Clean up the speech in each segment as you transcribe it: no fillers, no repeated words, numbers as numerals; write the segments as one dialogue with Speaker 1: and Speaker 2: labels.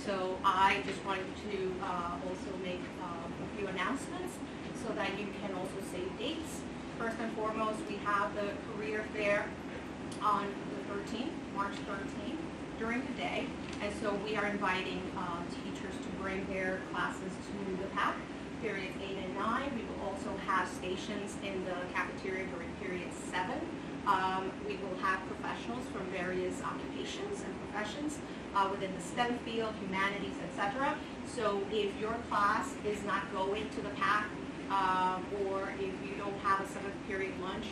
Speaker 1: so I just wanted to also make a few announcements so that you can also save dates. First and foremost, we have the career fair on the 13th, March 13th, during the day. And so we are inviting teachers to bring their classes to the PAC, periods 8 and 9. We will also have stations in the cafeteria during period 7. We will have professionals from various occupations and professions within the STEM field, humanities, etc. So if your class is not going to the PAC, or if you don't have a 7th period lunch,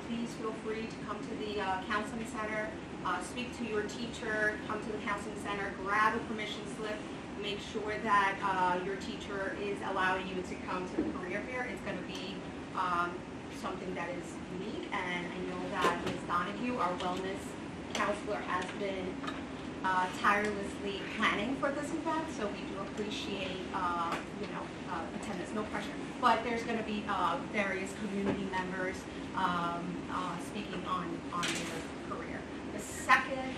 Speaker 1: please feel free to come to the counseling center, speak to your teacher, come to the counseling center, grab a permission slip, make sure that your teacher is allowing you to come to the career fair. It's going to be something that is unique, and I know that Ms. Donahue, our wellness counselor, has been tirelessly planning for this event, so we do appreciate attendance, no pressure. But there's going to be various community members speaking on their career. The second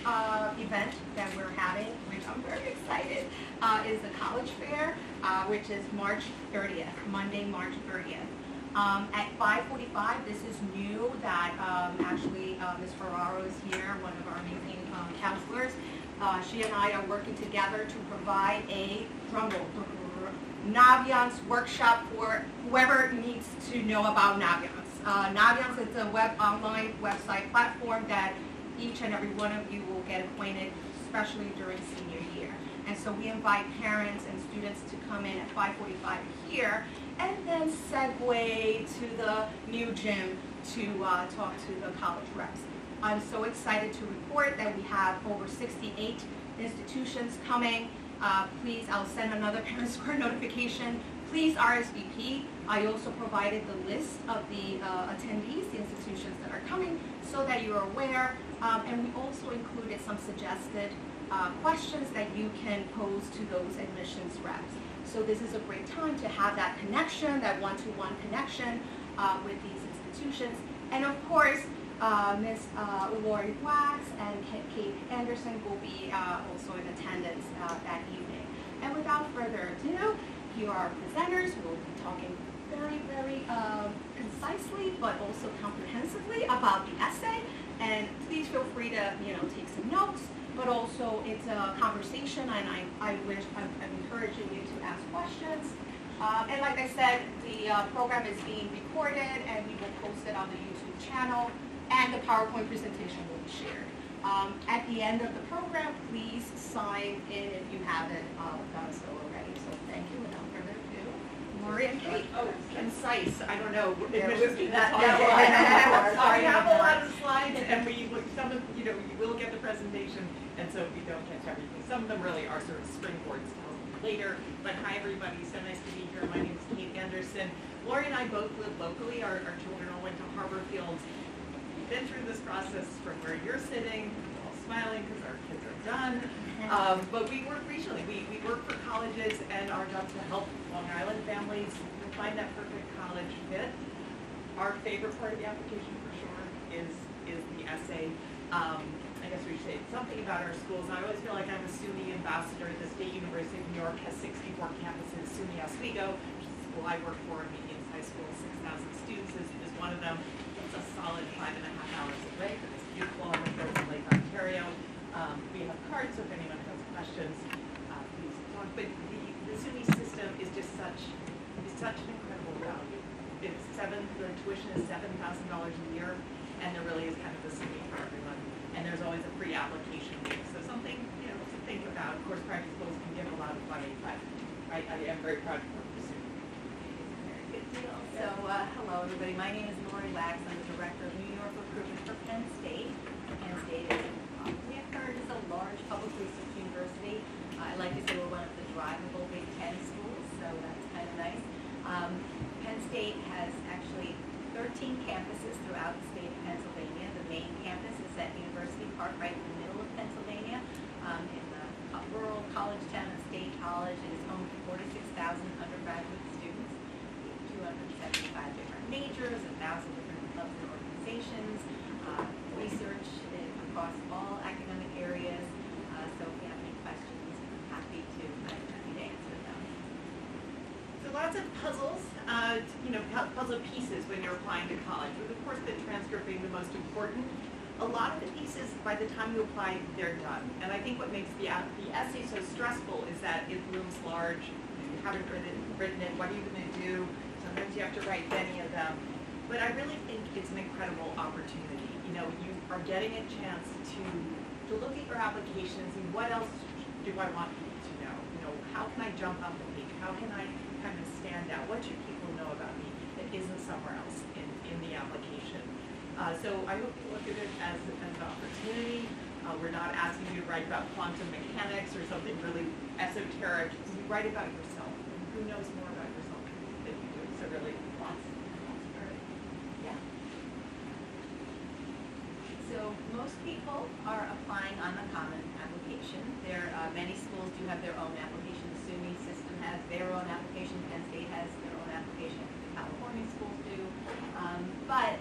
Speaker 1: event that we're having, which I'm very excited, is the college fair, which is March 30th, Monday, March 30th. At 5:45, this is new that actually Ms. Ferraro is here, one of our amazing counselors. She and I are working together to provide a Naviance workshop for whoever needs to know about Naviance. Naviance is a online website platform that each and every one of you will get acquainted, especially during senior year. And so we invite parents and students to come in at 5:45 here, and then segue to the new gym to talk to the college reps. I'm so excited to report that we have over 68 institutions coming. Please, I'll send another Parent Square notification. Please RSVP. I also provided the list of the attendees, the institutions that are coming, so that you're aware. And we also included some suggested questions that you can pose to those admissions reps. So this is a great time to have that connection, that one-to-one connection with these institutions. And of course, Ms. Lori Wax and Kate Anderson will be also in attendance that evening. And without further ado, here are our presenters. We'll be talking very, very concisely, but also comprehensively about the essay. And please feel free to, take some notes. But also, it's a conversation, and I'm encouraging you to ask questions. And like I said, the program is being recorded, and we will post it on the YouTube channel, and the PowerPoint presentation will be shared. At the end of the program, please sign in if you haven't done so already. So thank you. Without further ado, Lori and Kate.
Speaker 2: Oh, concise. I don't know.
Speaker 1: Sorry,
Speaker 2: we have a lot of slides, and some of you will get the presentation, and so if you don't catch everything, some of them really are sort of springboards to help you later. But hi, everybody. So nice to be here. My name is Kate Anderson. Lori and I both live locally. Our children all went to Harbor Fields. We've been through this process from where you're sitting, we're all smiling because our kids are done. But we work regionally. We work for colleges, and our job is to help Long Island families find that perfect college fit. Our favorite part of the application, for sure, is the essay. I guess we should say something about our schools. I always feel like I'm a SUNY ambassador. The State University of New York has 64 campuses. SUNY Oswego, which is the school I work for, Medians High School, 6,000 students is one of them. It's a solid 5.5 hours away. It's beautiful on the coast of Lake Ontario. We have cards, so if anyone has questions, please talk. But the SUNY system is just such an incredible value. The tuition is $7,000 a year, and there really is kind of a SUNY for everyone. And there's always a free application link, so something to think about. Of course, private schools can give a lot of money, but I am very proud to work with SUNY.
Speaker 3: Very good deal. So, hello everybody. My name is Lori Wax. I'm the Director of New York Recruitment for Penn State. Penn State is, we have heard, is a large public research university. I like to say we're one of the drivable Big Ten schools, so that's kind of nice. Penn State has actually 13 campuses throughout the state of Pennsylvania. The main campus is at University Park, right in the middle of Pennsylvania, in the rural college town of State College. It is home to 46,000 undergraduate students, 275 different majors, 1,000 different clubs and organizations, research across all academic areas. So if you have any questions, I'm happy
Speaker 2: lots of puzzles, puzzle pieces when you're applying to college, with of course the transcript being the most important. A lot of the pieces, by the time you apply, they're done. And I think what makes the essay so stressful is that it looms large. You haven't written it. What are you going to do? Sometimes you have to write many of them. But I really think it's an incredible opportunity. You are getting a chance to look at your application and see what else do I want people to know. How can I jump off the page? How can I kind of stand out? What should people know about me that isn't somewhere else in the application? So I hope you look at it as an opportunity. We're not asking you to write about quantum mechanics or something really esoteric. You write about yourself. And who knows more about yourself than you do? So really, lots.
Speaker 3: Yeah. So most people are applying on the common application. Many schools do have their own application. The SUNY system has their own application. Penn State has their own application. The California schools do.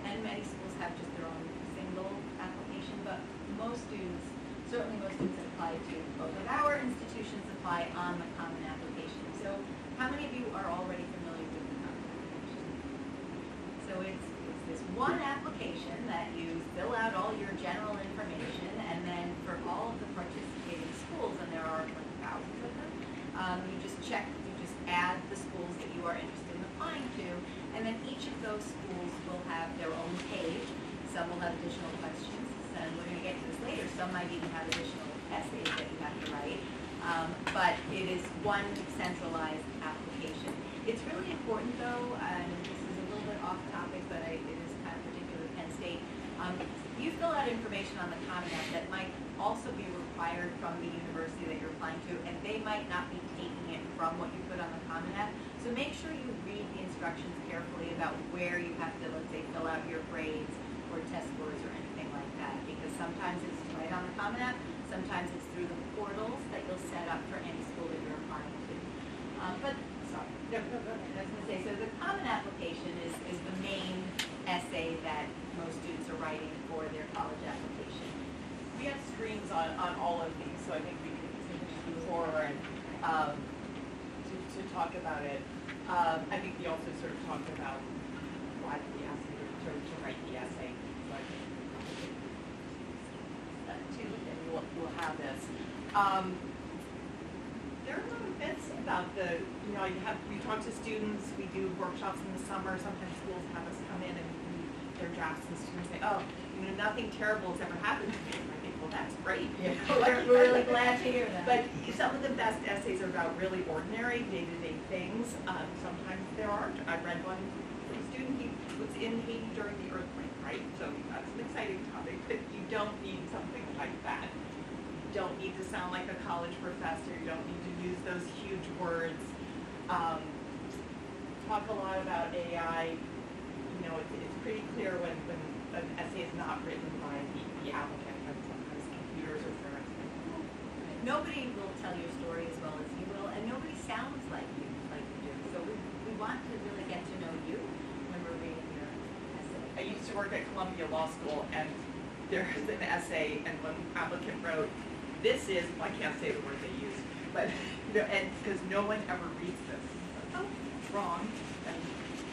Speaker 3: And many schools have just their own single application. But most students, certainly most students that apply to both of our institutions, apply on the common application. So how many of you are already familiar with the common application? So it's this one application that you fill out all your general information, and then for all of the participating schools, and there are like thousands of them, you just add the schools that you are interested in applying to, and then each of those schools will have their own page. Some will have additional questions, and we're going to get to this later. Some might even have additional essays that you have to write, but it is one centralized application. It's really important though, and this is a little bit off topic, but it is kind of particular to Penn State. You fill out information on the Common App that might also be required from the university that you're applying to, and they might not be taking it from what you put on the Common App. So make sure you read the instructions carefully about where you have to, let's say, fill out your grades or test scores or anything like that, because sometimes it's right on the Common App, sometimes it's through the portals that you'll set up for any school that you're applying to. Sorry.
Speaker 2: No, go ahead.
Speaker 3: I was going to say, so the Common Application is the main essay that most students are writing for their college application.
Speaker 2: We have screens on all of these, so I think we can move forward to talk about it. I think we also sort of talked about why the essay, to write the essay. So I think that too, and we'll have this. There are a lot of myths about we talk to students, we do workshops in the summer, sometimes schools have us come in and read their drafts, and students say, oh, nothing terrible has ever happened to me. And I think, well, that's great.
Speaker 3: Yeah. We're really glad to hear that.
Speaker 2: But some of the best essays are about really ordinary, day-to-day things. Sometimes there aren't. I read one from a student, he was in Haiti during the earthquake, right? So that's an exciting topic, but you don't need something like that. You don't need to sound like a college professor. You don't need to use those huge words. Talk a lot about AI. It's pretty clear when an essay is not written by the applicant, but sometimes computers or parents.
Speaker 3: Nobody will tell your story as well as you will, and nobody sounds like you do. So we want to really get to know you when we're reading your essay.
Speaker 2: I used to work at Columbia Law School, and there is an essay, and one applicant wrote, "This is," well, I can't say the word they used, but and because no one ever reads this. Oh, wrong. And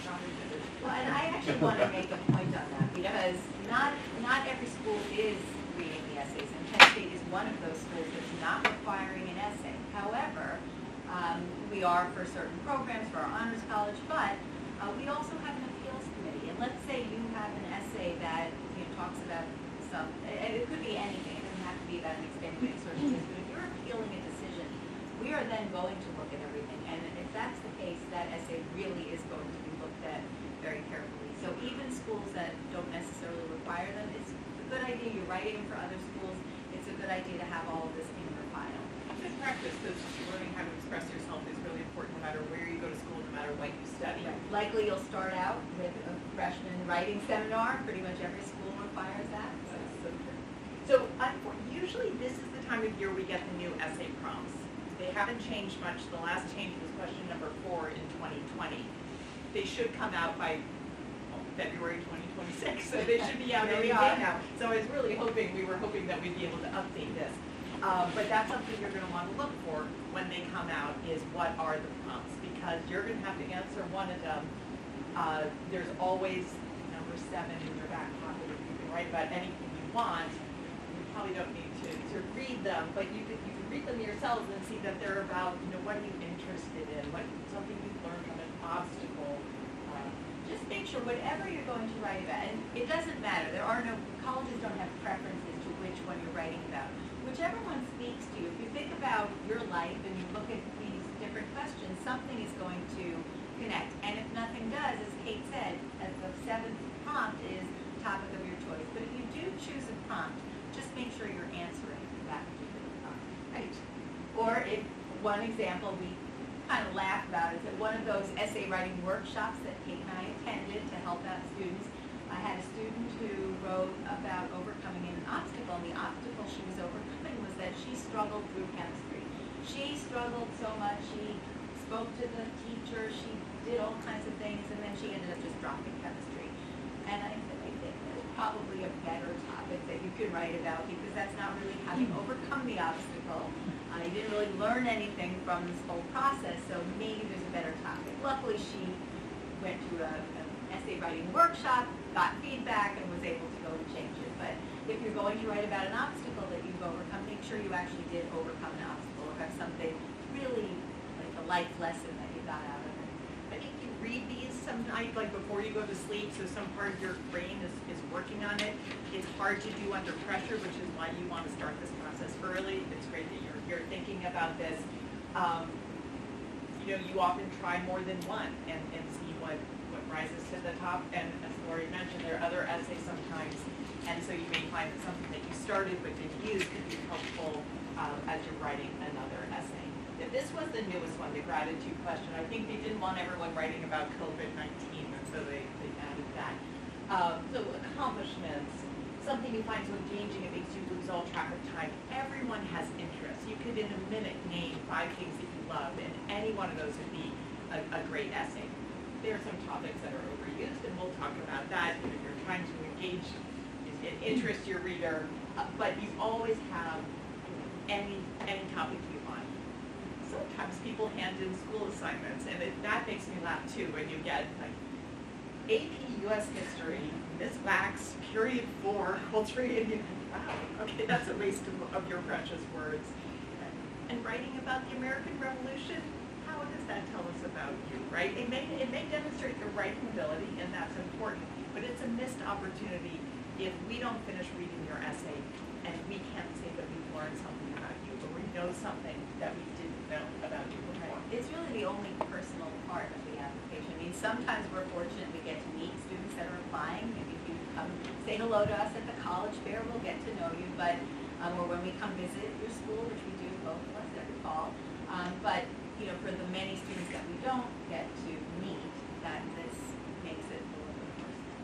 Speaker 2: not admitted.
Speaker 3: Well, and I actually want to make a point on that, because not every school is reading the essays, and Penn State is one of those schools that's not requiring an essay. However, we are for certain programs, for our honors college, but we also have an appeals committee. And let's say you have an essay that talks about and it could be anything. It doesn't have to be about an extenuating circumstance, but if you're appealing a decision, we are then going to look at everything. And if that's the case, that essay really is going to be looked at very carefully. So even schools that don't necessarily require them, it's a good idea. You're writing for other schools. It's a good idea to have all of this in your file.
Speaker 2: It's practice, because learning how to express yourself is really important no matter where you go to school, no matter what you study.
Speaker 3: Right. Likely you'll start out with a freshman writing seminar. Pretty much every school requires that.
Speaker 2: So usually this is the time of year we get the new essay prompts. They haven't changed much. The last change was question number 4 in 2020. They should come out by February 2026, so they should be out any day now. So I was really hoping, we were hoping that we'd be able to update this. But that's something you're gonna wanna look for when they come out, is what are the prompts? Because you're gonna have to answer one of them. There's always number 7 in your back pocket. You can write about anything you want. You probably don't need to read them, but you can read them yourselves and see that they're about, what are you interested in? What, something you've learned from an obstacle.
Speaker 3: Just make sure whatever you're going to write about, and it doesn't matter, colleges don't have preferences to which one you're writing about. Whichever one speaks to you, if you think about your life and you look at these different questions, something is going to connect. And if nothing does, as Kate said, as the 7th prompt is topic of your choice. But if you do choose a prompt, just make sure you're answering that particular prompt.
Speaker 2: Right.
Speaker 3: Or if, one example we kind of laugh about is at one of those essay writing workshops that Kate and I attended to help out students. I had a student who wrote about overcoming an obstacle, and the obstacle she was overcoming was that she struggled through chemistry. She struggled so much, she spoke to the teacher, she did all kinds of things, and then she ended up just dropping chemistry. And I said, I think there's probably a better topic that you could write about, because that's not really having overcome the obstacle. You didn't really learn anything from this whole process, so maybe there's a better topic. Luckily, she went to an essay writing workshop, got feedback, and was able to go and change it. But if you're going to write about an obstacle that you've overcome, make sure you actually did overcome an obstacle, or have something really like a life lesson that you got out of it.
Speaker 2: I think you read these some night, like before you go to sleep, so some part of your brain is working on it. It's hard to do under pressure, which is why you want to start this process early. It's great that you're thinking about this. You often try more than one and see what rises to the top. And as Lori mentioned, there are other essays sometimes, and so you may find that something that you started but didn't use could be helpful as you're writing another essay. This was the newest one, the gratitude question. I think they didn't want everyone writing about COVID-19, and so they added that. So accomplishments, something you find so engaging it makes you lose all track of time. Everyone has interests. You could in a minute name 5 things that you love, and any one of those would be a great essay. There are some topics that are overused, and we'll talk about that. You're trying to engage and interest your reader, but you always have any topic you want. Sometimes people hand in school assignments, and that makes me laugh too, when you get like AP US History, Ms. Wax, Period 4, Culture Indian. Wow, okay, that's a waste of your precious words. And writing about the American Revolution, how does that tell us about you, right? It may demonstrate your writing ability, and that's important, but it's a missed opportunity if we don't finish reading your essay and we can't say that we've learned something about you, or we know something that we didn't know about you before.
Speaker 3: It's really the only personal part of the application. I mean, sometimes we're fortunate we get to meet students that are applying. Maybe if you come say hello to us at the college fair, we'll get to know you. But or when we come visit your school, which we do, both of us every fall. But for the many students that we don't get to meet, that this makes it a little bit personal.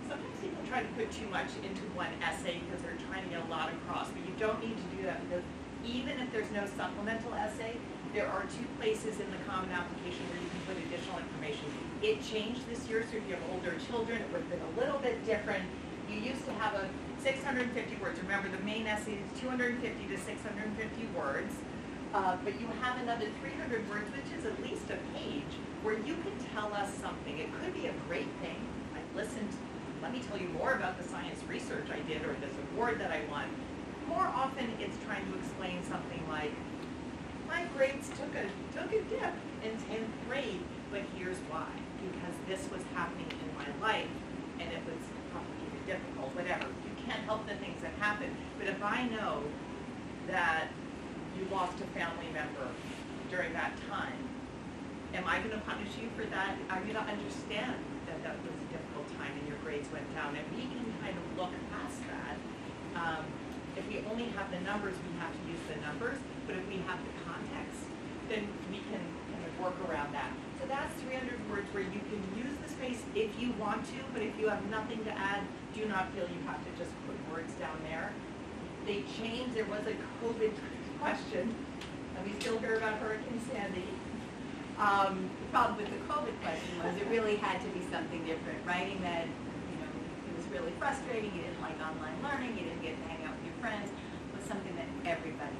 Speaker 2: Sometimes people try to put too much into one essay because they're trying to get a lot across, but you don't need to do that, because even if there's no supplemental essay, there are 2 places in the Common Application where you can put additional information. It changed this year, so if you have older children, it would have been a little bit different. You used to have a 650 words. Remember, the main essay is 250 to 650 words, but you have another 300 words, which is at least a page, where you can tell us something. It could be a great thing. Let me tell you more about the science research I did, or this award that I won. More often, it's trying to explain something like, my grades took a dip in 10th grade, but here's why. Because this was happening in my life, and it was complicated, difficult, whatever. You can't help the things that happen. But if I know that you lost a family member during that time, am I going to punish you for that? Are you going to understand that that was a difficult time and your grades went down? And we can kind of look past that. If we only have the numbers, we have to use the numbers. But if we have the context, then we can kind of work around that. So that's 300 words where you can use the space if you want to, but if you have nothing to add, do not feel you have to just put words down there. They changed. There was a COVID question, and we still hear about Hurricane Sandy.
Speaker 3: The problem with the COVID question was it really had to be something different. Writing that, it was really frustrating, you didn't like online learning, you didn't get to hang out with your friends, was something that everybody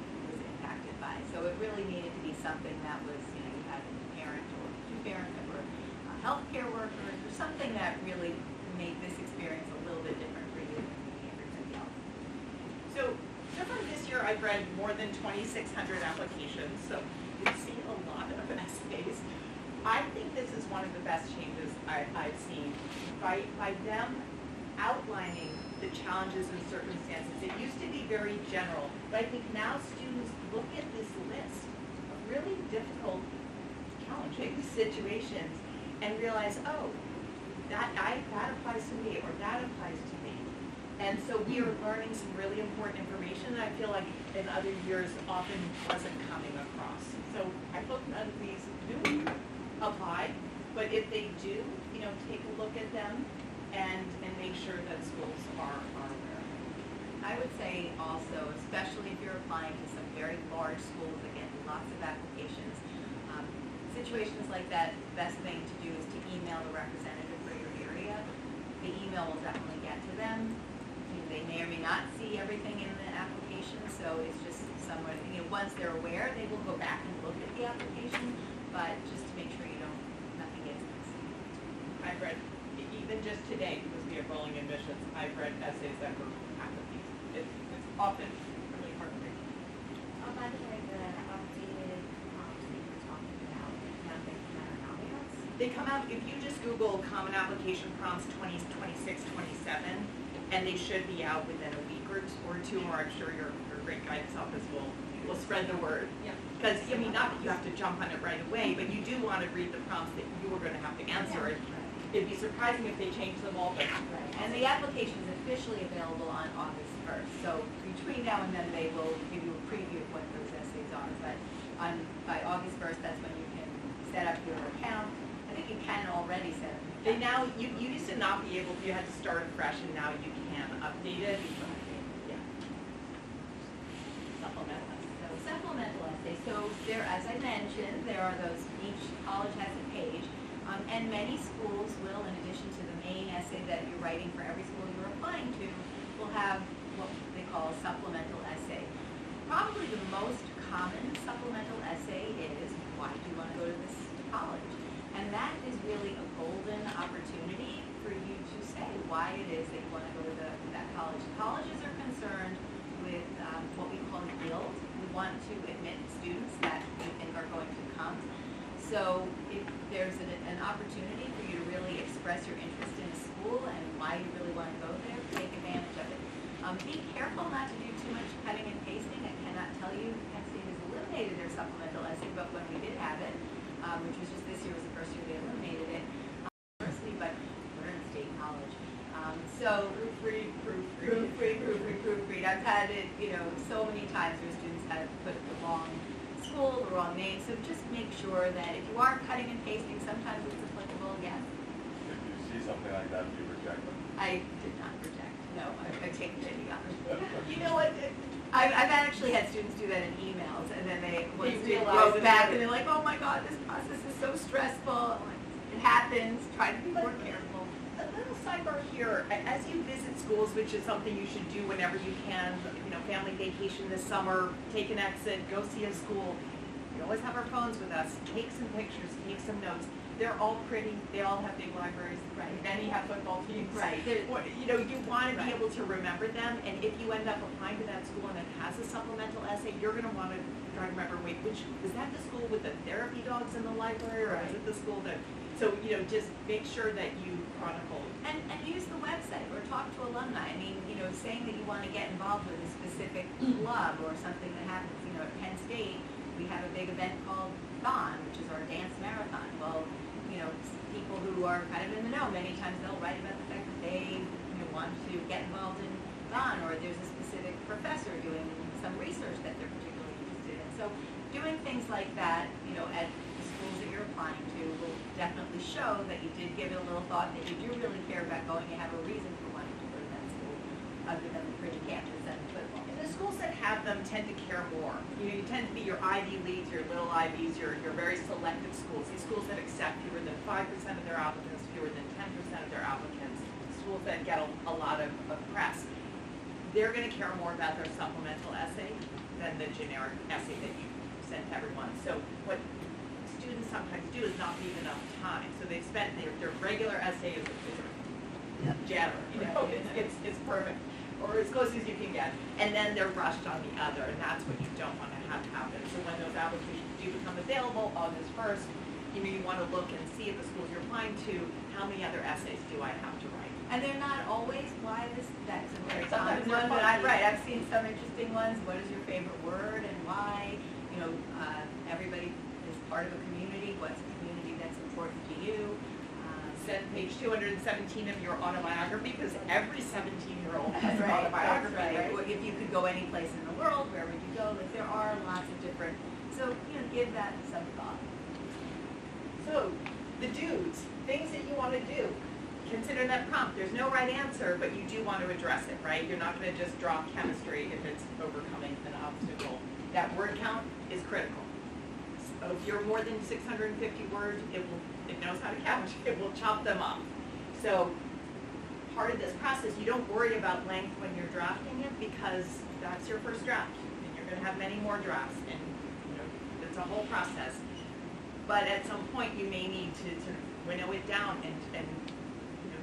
Speaker 2: I've read more than 2,600 applications, so you've seen a lot of essays. I think this is one of the best changes I've seen. By them outlining the challenges and circumstances. It used to be very general, but I think now students look at this list of really difficult, challenging situations and realize, oh, that applies to me, or that applies to me. And so we are learning some really important information that I feel like in other years often wasn't coming across. So I hope none of these do apply, but if they do, take a look at them and make sure that schools are aware of it.
Speaker 3: I would say also, especially if you're applying to some very large schools that get lots of applications, situations like that, the best thing to do is to email the representative for your area. The email will definitely get to them. They may or may not see everything in the application, so it's just somewhat, once they're aware, they will go back and look at the application, but just to make sure nothing gets missed.
Speaker 2: I've read, even just today, because we have rolling admissions, I've read essays that were half a piece. It's often really hard to read.
Speaker 4: By the way, the updated prompts that you were talking about, have they come out of ambiance?
Speaker 2: They come out, if you just Google Common Application Prompts 2026, 27, and they should be out within a week or two, or I'm sure your great guidance office will spread the word.
Speaker 1: Yeah.
Speaker 2: Because, not that you have to jump on it right away, but you do want to read the prompts that you were going to have to answer. It'd be surprising if they changed them all, but
Speaker 3: And the application is officially available on August 1st. So between now and then, they will give you a preview of what those essays are. But by August 1st, that's when you can set up your account. I think you can already set up an account.
Speaker 2: they now, you used to not be able to, you had to start afresh, and now you can update it. Yeah. Supplemental.
Speaker 3: So supplemental essays. So there, as I mentioned, there are those, each college has a page. And many schools will, in addition to the main essay that you're writing for every school you're applying to, will have what they call a supplemental essay. Probably the most common supplemental essay is, why do you want to go to this college? And that is really a golden opportunity for you to say why it is that you want to go to that college. Colleges are concerned with what we call guild. We want to admit students that we think are going to come. So if there's an opportunity for you to really express your interest in a school and why you really want to go there, take advantage of it. Be careful not to do too much cutting and pasting. I cannot tell you Penn State has eliminated their supplemental essay, but when we did have it, which was just this year was the first year they eliminated it, university, but we're in a state college. So proofread. I've had it, so many times where students had to put the wrong school, the wrong name. So just make sure that if you are cutting and pasting, sometimes it's applicable. Yes.
Speaker 5: If you see something like that, do you reject them?
Speaker 3: I did not reject. No, I take it any honor.
Speaker 2: You know what?
Speaker 3: I've actually had students do that in emails, and then they
Speaker 2: realize
Speaker 3: go
Speaker 2: it's
Speaker 3: back
Speaker 2: really-
Speaker 3: and they're like, "Oh my God, this process is so stressful." I'm like, it happens. Try to be more careful.
Speaker 2: A little sidebar here, as you visit schools, which is something you should do whenever you can, family vacation this summer, take an exit, go see a school. We always have our phones with us. Take some pictures, take some notes. They're all pretty. They all have big libraries.
Speaker 3: Right.
Speaker 2: Many have football teams.
Speaker 3: Right.
Speaker 2: You want to be
Speaker 3: Right.
Speaker 2: able to remember them, and if you end up applying to that school and it has a supplemental essay, you're going to want to try to remember, wait, which was that the school with the therapy dogs in the library, or was it the school that? So just make sure that you chronicle.
Speaker 3: And use the website or talk to alumni. I mean, saying that you want to get involved with a specific club or something that happens, at Penn State, we have a big event called Dawn, which is our dance marathon. Well, people who are kind of in the know, many times they'll write about the fact that they want to get involved in Dawn, or there's a specific professor doing some research that they're particularly interested in. So doing things like that, at the schools that you're applying to will definitely show that you did give it a little thought, that you do really care about going, you have a reason for wanting to go to that school, other than the pretty campus and football.
Speaker 2: And the schools that have them tend to care more. You tend to be your Ivy Leagues, your little Ivies, your very selective schools. These schools that accept fewer than 5% of their applicants, fewer than 10% of their applicants, schools that get a lot of press. They're going to care more about their supplemental essay than the generic essay that you send to everyone. So what students sometimes do is not leave enough time. So they spend their regular essay is jabber, it's perfect. or as close as you can get, and then they're rushed on the other, and that's what you don't want to have happen. So when those applications do become available August 1st, you want to look and see at the schools you're applying to, how many other essays do I have to write?
Speaker 3: And they're not always, why this, that's a very
Speaker 2: Sometimes
Speaker 3: common
Speaker 2: they're
Speaker 3: one, but I'm
Speaker 2: funky.
Speaker 3: right, I've seen some interesting ones. What is your favorite word and why? You know, everybody is part of a community. What's a community that's important to you?
Speaker 2: Send page 217 of your autobiography, because every 17-year-old has an
Speaker 3: Right,
Speaker 2: autobiography,
Speaker 3: that's right.
Speaker 2: right?
Speaker 3: Or if you could go any place in the world, where would you go? Like, there are lots of different, so, give that some thought.
Speaker 2: So, the do's, things that you want to do. Consider that prompt. There's no right answer, but you do want to address it, right? You're not going to just drop chemistry if it's overcoming an obstacle. That word count is critical. So if you're more than 650 words, it knows how to count. It will chop them up. So part of this process, you don't worry about length when you're drafting it, because that's your first draft, and you're going to have many more drafts, and it's a whole process. But at some point, you may need to sort of winnow it down and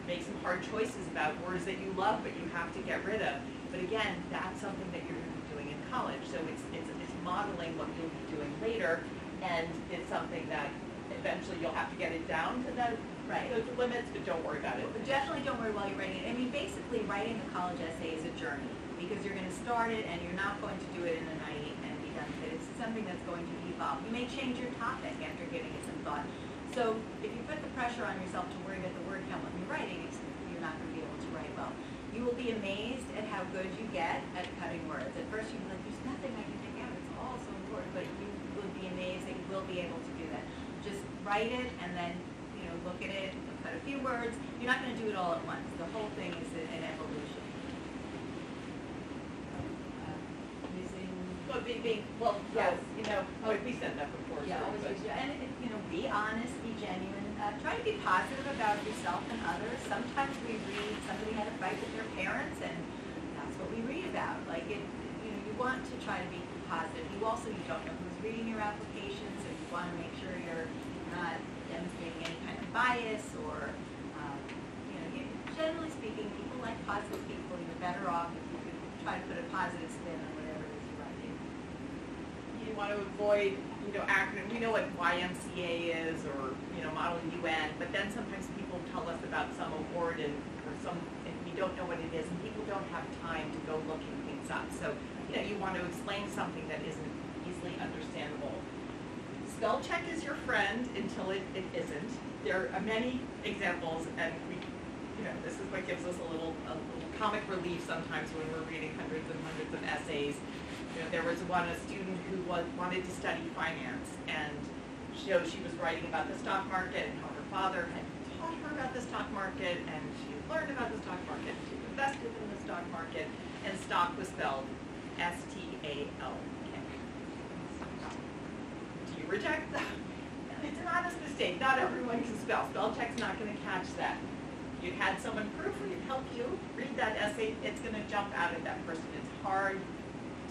Speaker 2: make some hard choices about words that you love but you have to get rid of. But again, that's something that you're going to be doing in college. So it's modeling what you'll be doing later, and it's something that eventually you'll have to get it down to those limits, but don't worry about it.
Speaker 3: But definitely don't worry while you're writing it. I mean, basically, writing a college essay is a journey, because you're going to start it and you're not going to do it in a night and be done with it. It's something that's going to evolve. You may change your topic after giving it some thought. So if you put the pressure on yourself to worry about the word count when you're writing, you're not going to be able to write well. You will be amazed at how good you get at cutting words. At first you'll be like, there's nothing I can take out, it's all so important, but you will be amazed that you will be able to do that. Just write it and then, look at it, cut a few words. You're not going to do it all at once. The whole thing is an evolution.
Speaker 2: Yes, we said that before.
Speaker 3: Yeah,
Speaker 2: sure,
Speaker 3: always
Speaker 2: but-
Speaker 3: use, and, be honest, be genuine, try to be positive about yourself and others. Sometimes we read, somebody had a fight with their parents, and that's what we read about. Like, you want to try to be positive. You don't know who's reading your applications, and you want to make sure you're not demonstrating any kind of bias, or, generally speaking, people like positive people. You're better off if you could try to put a positive spin on whatever it is you're writing.
Speaker 2: You want to avoid, acronym. We know what YMCA is, or Model UN, but then sometimes people tell us about some award and we don't know what it is, and people don't have time to go looking things up. So you want to explain something that isn't easily understandable. Spell check is your friend until it isn't. There are many examples, and this is what gives us a little comic relief sometimes when we're reading hundreds and hundreds of essays. There was a student who wanted to study finance, and she was writing about the stock market and how her father had taught her about the stock market, and she learned about the stock market, she invested in the stock market, and stock was spelled S-T-A-L-K. Do you reject that? It's an honest mistake. Not everyone can spell. Spell check's not going to catch that. You had someone proofread, help you read that essay, it's going to jump out at that person. It's hard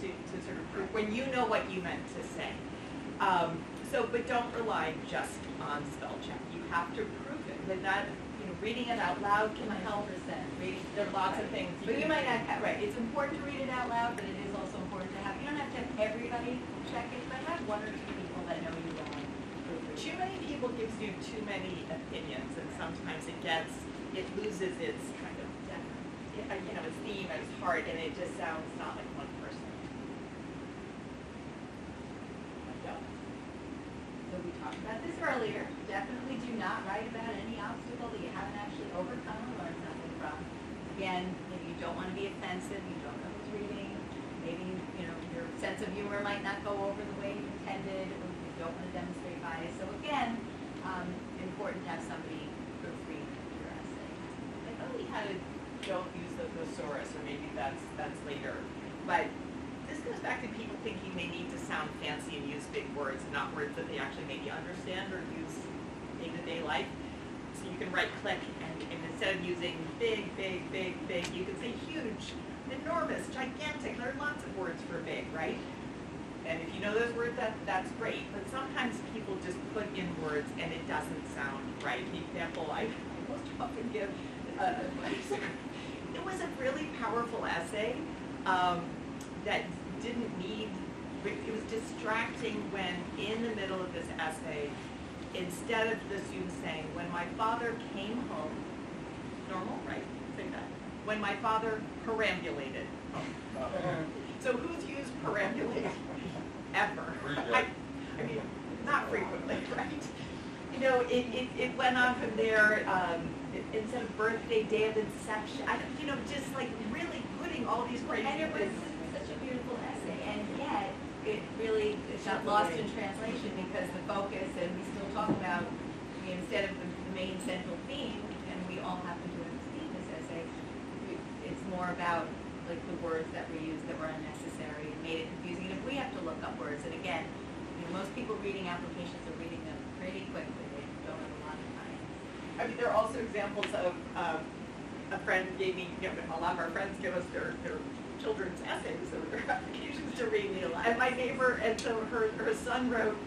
Speaker 2: to sort of prove when you know what you meant to say. But don't rely just on spell check. You have to prove it. That reading it out loud can help. There are lots of things.
Speaker 3: But you might not have, right, it's important to read it out loud, but it is also important to have, you don't have to have everybody check it, but have one or two people that know you well and proofread.
Speaker 2: Too many people gives you too many opinions, and sometimes it loses its kind of, its theme and its heart, and it just sounds not like one person.
Speaker 3: So we talked about this earlier. Definitely do not write about any obstacle that you haven't actually overcome or learned something from. Again, you don't want to be offensive. You don't know who's reading. Maybe your sense of humor might not go over the way you intended, or you don't want to demonstrate bias. So again, important to have somebody proofread your essay.
Speaker 2: I thought we had a don't use the thesaurus, or maybe that's later. But this goes back to people thinking they need to sound fancy and use big words, not words that they actually maybe understand or use day-to-day life. So you can right click, and instead of using big, you can say huge, enormous, gigantic. There are lots of words for big, right? And if you know those words, that's great. But sometimes people just put in words and it doesn't sound right. The example I most often give it was a really powerful essay that didn't need, it was distracting when in the middle of this essay, instead of the student saying, when my father came home, normal, right? Say that. When my father perambulated home. So who's used perambulate ever? I mean, not frequently, right? You know, it went on from there, instead of birthday, day of inception, you know, just like really putting all these great
Speaker 3: And it was
Speaker 2: things.
Speaker 3: such a beautiful essay, and yet it really got lost in translation because the focus, and we still talk about, I mean, instead of the main central theme, and we all happen to have seen this essay, it's more about like the words that were used that were unnecessary and made it confusing. And if we have to look up words, and again, you know, most people reading applications are reading them pretty quickly. They don't have a lot of time.
Speaker 2: I mean, there are also examples of, a friend gave me, you know, a lot of our friends give us their children's essays or their applications to read. And my neighbor, and so her son wrote,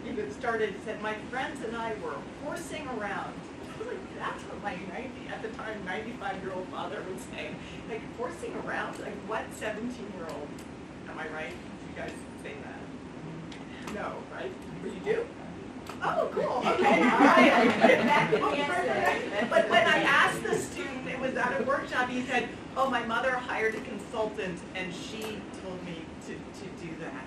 Speaker 2: even started, said, my friends and I were horsing around. I was like, that's what my 90, at the time, 95-year-old father would say. Like, horsing around? Like, what 17-year-old? Am I right? You guys say that? No, right? But you do? Oh, cool, okay, all right. But when I asked the student, it was at a workshop, he said, oh, my mother hired a consultant and she told me to do that.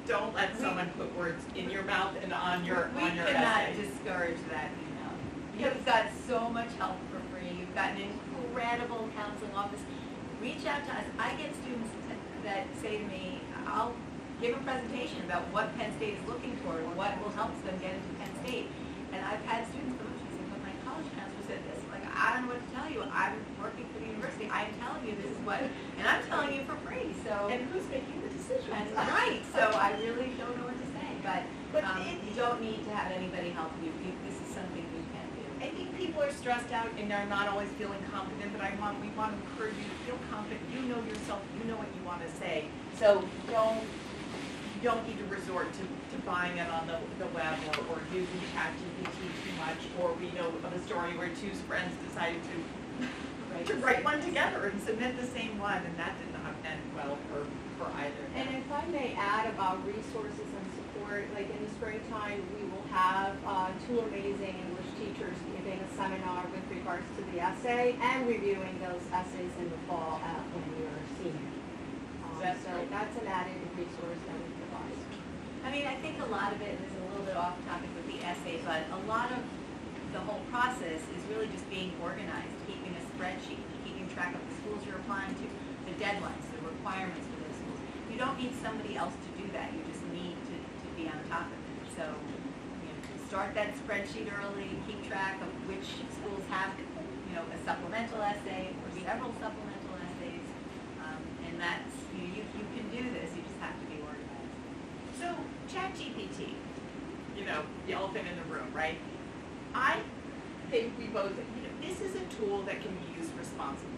Speaker 2: Don't let someone put words in your mouth and on your
Speaker 3: We
Speaker 2: essay.
Speaker 3: cannot discourage that, you know. You've got so much help for free. You've got an incredible counseling office. Reach out to us. I get students that say to me, I'll give a presentation about what Penn State is looking for and what will help them get into Penn State. And I've had students come up to me and say, but my college counselor said this. Like, I don't know what to tell you. I'm working for the university. I'm telling you this is what, and I'm telling you for free. So,
Speaker 2: And who's making the decisions?
Speaker 3: and right. So I really don't know what to say. But
Speaker 2: it-
Speaker 3: you don't need to have anybody help you. This is something you can do.
Speaker 2: I think people are stressed out and are not always feeling confident, but we want to encourage you to feel confident. You know yourself, you know what you want to say. So you don't need to resort to buying it on the web or using ChatGPT too much. Or we know of a story where two friends decided to write one together and submit the same one, and that did not end well for either.
Speaker 6: And if I may add about resources and support, like in the springtime, we will have two amazing English teachers giving a seminar with regards to the essay and reviewing those essays in the fall when you're a senior.
Speaker 2: That's
Speaker 6: So
Speaker 2: great.
Speaker 6: that's an added resource that we provide.
Speaker 3: I mean, I think a lot of it is a little bit off topic with the essay, but a lot of the whole process is really just being organized, keeping a spreadsheet, keeping track of the schools you're applying to, the deadlines, the requirements for those schools. You don't need somebody else to do that. You just need to be on top of it. So, you know, start that spreadsheet early, keep track of which schools have, you know, a supplemental essay or several supplemental essays, and that's, you can do this. You just have to be organized.
Speaker 2: So ChatGPT, you know, the elephant in the room, right? I think we both, you know, this is a tool that can be used responsibly.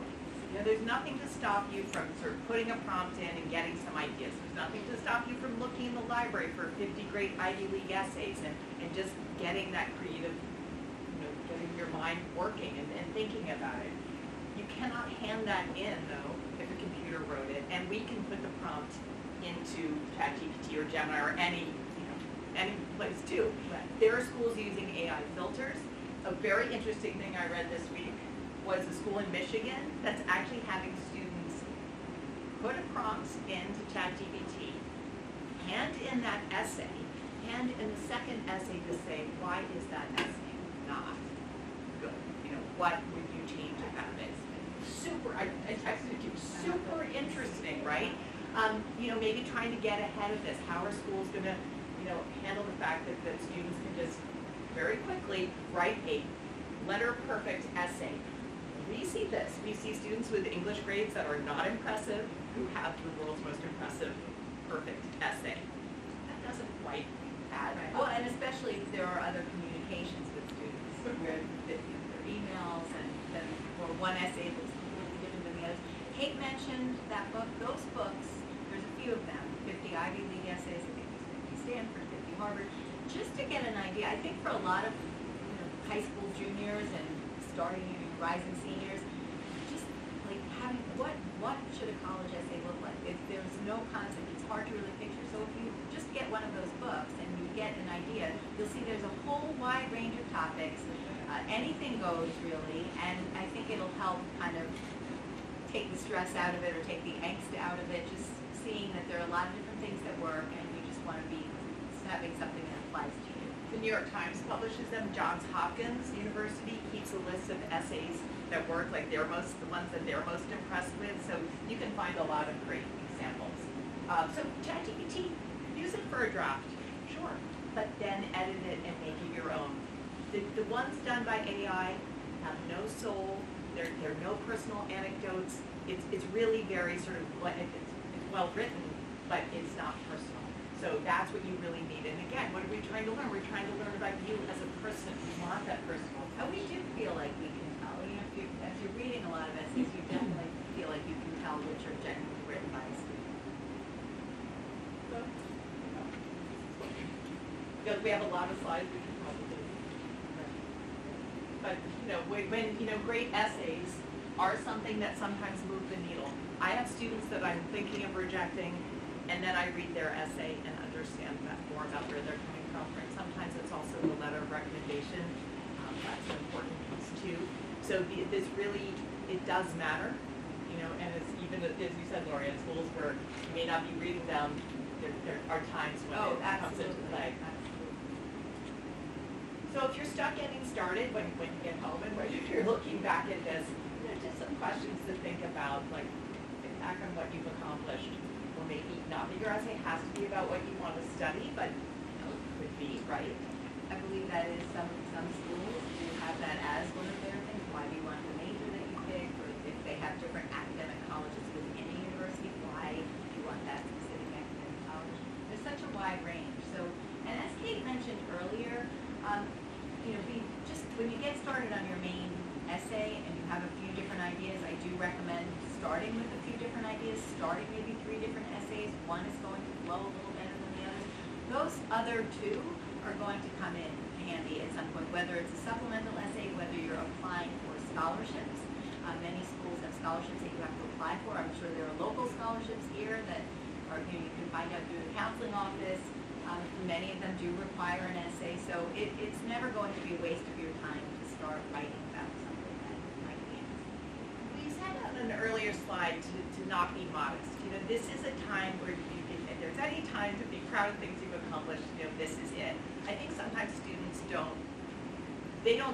Speaker 2: You know, there's nothing to stop you from sort of putting a prompt in and getting some ideas. There's nothing to stop you from looking in the library for 50 great Ivy League essays and just getting that creative, you know, getting your mind working and thinking about it. You cannot hand that in, though, if a computer wrote it, and we can put the prompt into ChatGPT or Gemini or any place too. There are schools using AI filters. A very interesting thing I read this week was a school in Michigan that's actually having students put a prompt into ChatGPT, hand in that essay, and in the second essay to say, why is that essay not good? You know, what would you change about it? Super, I texted you, super interesting, right? You know, maybe trying to get ahead of this. How are schools going to, you know, handle the fact that students can just very quickly write a letter-perfect essay? We see this. We see students with English grades that are not impressive who have the world's most impressive perfect essay. That doesn't quite add
Speaker 3: Right.
Speaker 2: up.
Speaker 3: Well, and especially if there are other communications with students, where their emails and then, or one essay that's completely different than the others. Kate mentioned that book. Those books, there's a few of them, 50 Ivy League essays, I think there's 50 Stanford, 50 Harvard, just to get an idea. I think for a lot of high school juniors and starting rising seniors, should a college essay look like? If there's no concept, it's hard to really picture. So if you just get one of those books and you get an idea, you'll see there's a whole wide range of topics. Anything goes really, and I think it'll help kind of take the stress out of it or take the angst out of it, just seeing that there are a lot of different things that work and you just want to be having something that applies to you.
Speaker 2: The New York Times publishes them. Johns Hopkins University keeps a list of essays that work, like the ones that they're most impressed with. So you can find a lot of great examples. So ChatGPT, use it for a draft, sure, but then edit it and make it your own. The ones done by AI have no soul. There are no personal anecdotes. It's really very sort of it's well written, but it's not personal. So that's what you really need. And again, what are we trying to learn? We're trying to learn about you as a person. We want that personal.
Speaker 3: And we do feel like we can tell. You know, as you're reading a lot of essays, you definitely feel like you can tell which are genuinely written by a student.
Speaker 2: Because we have a lot of slides, we can probably. But when great essays are something that sometimes move the needle. I have students that I'm thinking of rejecting, and then I read their essay and understand more about where they're coming from. Right? Sometimes it's also the letter of recommendation. That's an important piece too. So this really, it does matter, and it's even as you said, Lori, in schools where you may not be reading them, there are times when it comes into play. So if you're stuck getting started when you get home and when you're looking back at this, just some questions to think about, like think back on what you've accomplished, or maybe not that your essay has to be about what you want to study, but it could be, right?
Speaker 3: I believe that is some schools do have that as one of their things. Why do you want the major that you pick? Or if they have different academic colleges within a university, why do you want that specific academic college? There's such a wide range. So, and as Kate mentioned earlier, when you get started on your main essay and you have a few different ideas, I do recommend starting with a few different ideas, starting maybe 3 different essays. One is going to flow a little better than the others. Those other 2 are going to come in handy at some point, whether it's a supplemental essay, whether you're applying for scholarships. Many schools have scholarships that you have to apply for. I'm sure there are local scholarships here that are, you can find out through the counseling office. Many of them do require an essay, so it's never going to be a waste of your time to start writing about something that might be interesting.
Speaker 2: We said on an earlier slide to not be modest. This is a time where if there's any time to be proud of things you've accomplished, this is it. I think sometimes students don't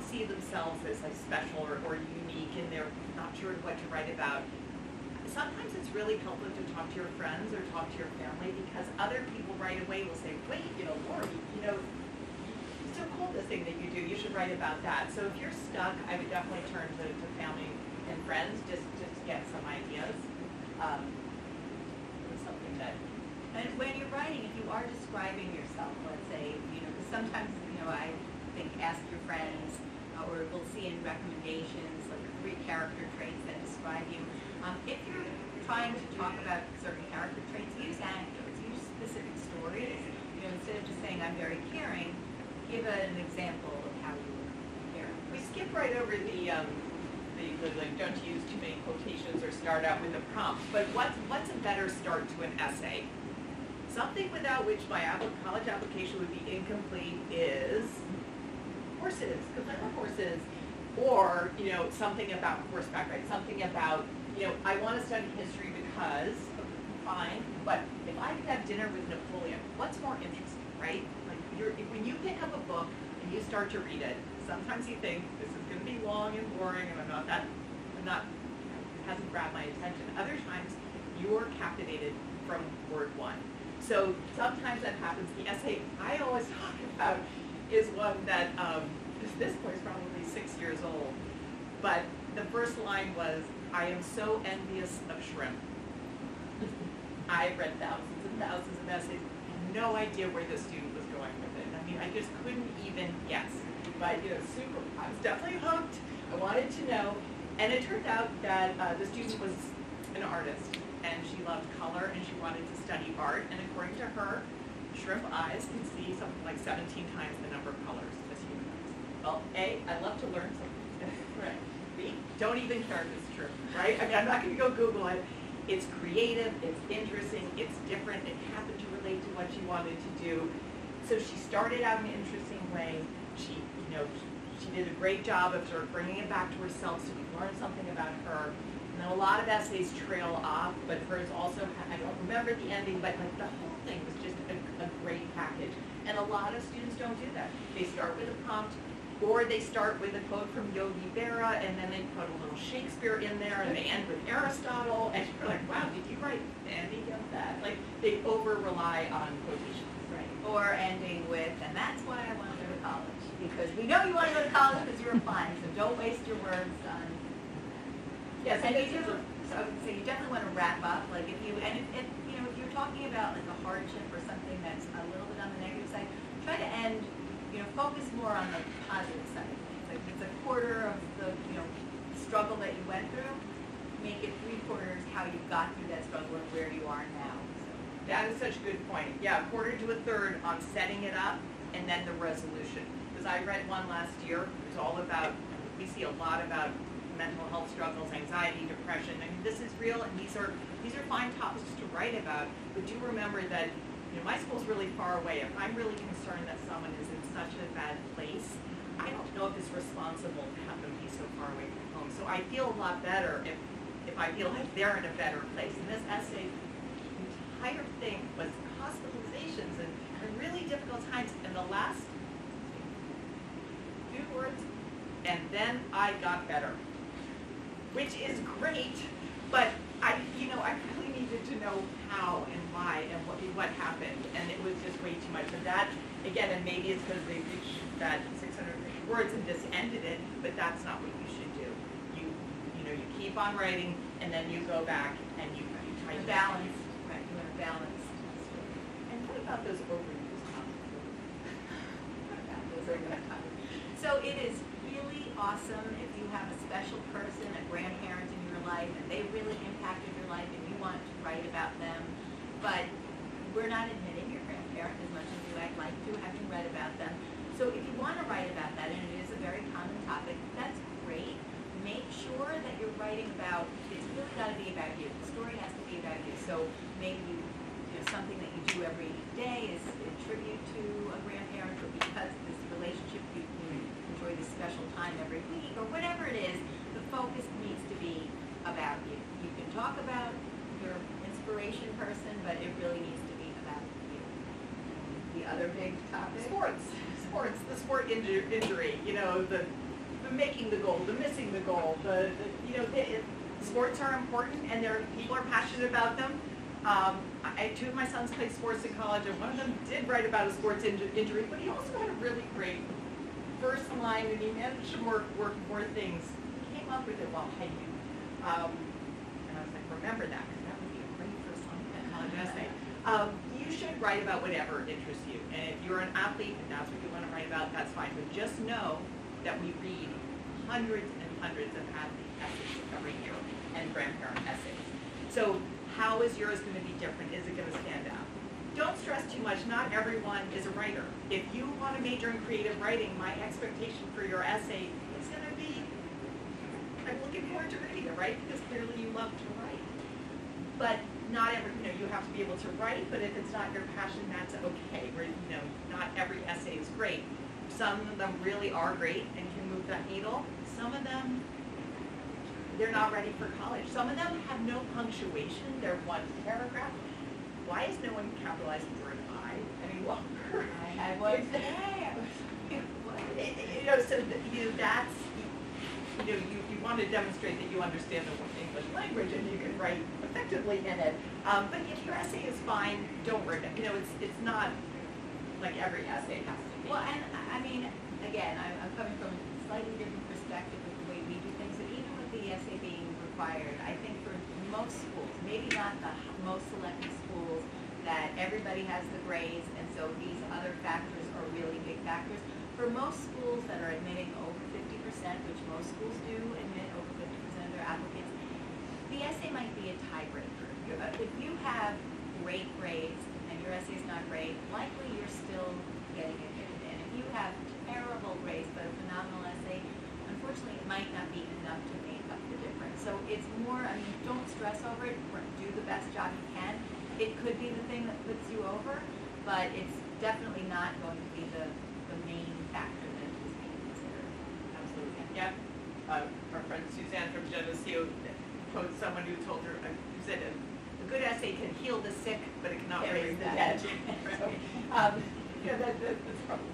Speaker 2: see themselves as like special or unique, and they're not sure what to write about. Sometimes it's really helpful to talk to your friends or talk to your family, because other people right away will say, wait, Lori, it's so cool this thing that you do, you should write about that. So if you're stuck, I would definitely turn to family and friends just to get some ideas. It's something that.
Speaker 3: And when you're writing, if you are describing yourself, let's say, because sometimes, I think ask your friends, or we'll see in recommendations, like 3 character traits that describe you. If you're trying to talk about certain character traits, use anecdotes, use specific stories. Instead of just saying, I'm very caring, give an example of how you were caring.
Speaker 2: We skip right over the like, don't use too many quotations or start out with a prompt. But what's a better start to an essay? Something without which my college application would be incomplete is horses, because I love horses. Or, something about horseback, right? Something about, I want to study history because, fine, but if I could have dinner with Napoleon, what's more interesting, right? Like, when you pick up a book and you start to read it, sometimes you think, this is going to be long and boring, and it hasn't grabbed my attention. Other times, you're captivated from word 1. So sometimes that happens. The essay I always talk about is one that, this boy's probably 6 years old, but the first line was, I am so envious of shrimp. I read thousands and thousands of essays, had no idea where the student was going with it. I mean, I just couldn't even guess. But, super, I was definitely hooked. I wanted to know. And it turned out that the student was an artist, and she loved color, and she wanted to study art. And according to her, shrimp eyes can see something like 17 times the number of colors as human eyes. Well, A, I love to learn something. Right. B, don't even care if it's true, right? I mean, I'm not going to go Google it. It's creative, it's interesting, it's different, it happened to relate to what she wanted to do. So she started out in an interesting way. She, she did a great job of sort of bringing it back to herself so we learned something about her. And then a lot of essays trail off, but hers also, I don't remember the ending, but like the whole thing was just a great package. And a lot of students don't do that. They start with a prompt, or they start with a quote from Yogi Berra, and then they put a little Shakespeare in there, and they end with Aristotle, and you're like, wow, did you write any of that? Like, they over-rely on quotations.
Speaker 3: Right, or ending with, and that's why I want to go to college, because we know you want to go to college because you're applying, so don't waste your words on.
Speaker 2: Yes,
Speaker 3: And
Speaker 2: and
Speaker 3: you do, so I would say you definitely want to wrap up, like if you, and if if you're talking about like a hardship or something that's a little bit on the negative side, try to end, focus more on the positive side of things. Like if it's a quarter of the, struggle that you went through, make it 3/4 how you got through that struggle and where you are now. So.
Speaker 2: that is such a good point. Yeah, a quarter to a third on setting it up, and then the resolution. Because I read one last year, it's all about, we see a lot about mental health struggles, anxiety, depression. I mean, this is real, and these are fine topics to write about. But do remember that my school's really far away. If I'm really concerned that someone is in such a bad place, I don't know if it's responsible to have them be so far away from home. So I feel a lot better if I feel like they're in a better place. And this essay, the entire thing was hospitalizations and really difficult times. And the last few words, and then I got better. Which is great, but I really needed to know how and why and what happened, and it was just way too much. And that, again, and maybe it's because they reached that 650 words and just ended it, but that's not what you should do. You keep on writing, and then you go back and you try to
Speaker 3: balance, right? You want to balance.
Speaker 2: And what about those overused comments?
Speaker 3: So it is really awesome if you have a special person, a grandparent in your life, and they really impacted your life and you want to write about them. But we're not admitting your grandparent as much as you might like to, having read about them. So if you want to write about that, and it is a very common topic, that's great. Make sure that you're writing about, it's really got to be about you. The story has to be about you. So maybe something that you do every day is a tribute to a grandparent, or because this relationship you enjoy this special time every week, or whatever it is, the focus needs to be about you. You can talk about your inspiration person, but it really needs to be about you. The other big topic?
Speaker 2: Sports, the sport injury, the making the goal, the missing the goal, sports are important, and people are passionate about them. Two of my sons played sports in college, and one of them did write about a sports injury, but he also had a really great first line, and he managed to work more things. He came up with it while hiking. And I was like, remember that, because that would be a great first line in a college essay. You should write about whatever interests you. And if you're an athlete and that's what you want to write about, that's fine. But just know that we read hundreds and hundreds of athlete essays every year and grandparent essays. So how is yours going to be different? Is it going to stand out? Don't stress too much. Not everyone is a writer. If you want to major in creative writing, my expectation for your essay is going to be, I'm looking forward to reading it, right? Because clearly you love to write. But not every, you have to be able to write, but if it's not your passion, that's okay. Not every essay is great. Some of them really are great and can move that needle. Some of them, they're not ready for college. Some of them have no punctuation. They're one paragraph. Why is no one capitalizing the word I any longer?
Speaker 3: I had one today.
Speaker 2: That's, you want to demonstrate that you understand the English language and you can write effectively in it. But if your essay is fine, don't worry. It's not like every essay has to be.
Speaker 3: Well, and I mean, again, I'm coming from a slightly different perspective with the way we do things, but even with the essay being required, I think for most schools, maybe not the most selective schools, that everybody has the grades, and so these other factors are really big factors. For most schools that are admitting over 50%, which most schools do admit over 50% of their applicants, the essay might be a tiebreaker. If you have great grades and your essay is not great, likely you're still getting admitted in. If you have terrible grades but a phenomenal essay, unfortunately it might not be enough to make up the difference. So it's more, don't stress over over it, or do the best job you can. It could be the thing that puts you over, but it's definitely not going to be the main factor that is being considered.
Speaker 2: Absolutely. Yeah. Our friend Suzanne from Geneseo quotes someone who told her, who said, a good essay can heal the sick, but it cannot raise the dead. So, yeah, that's probably.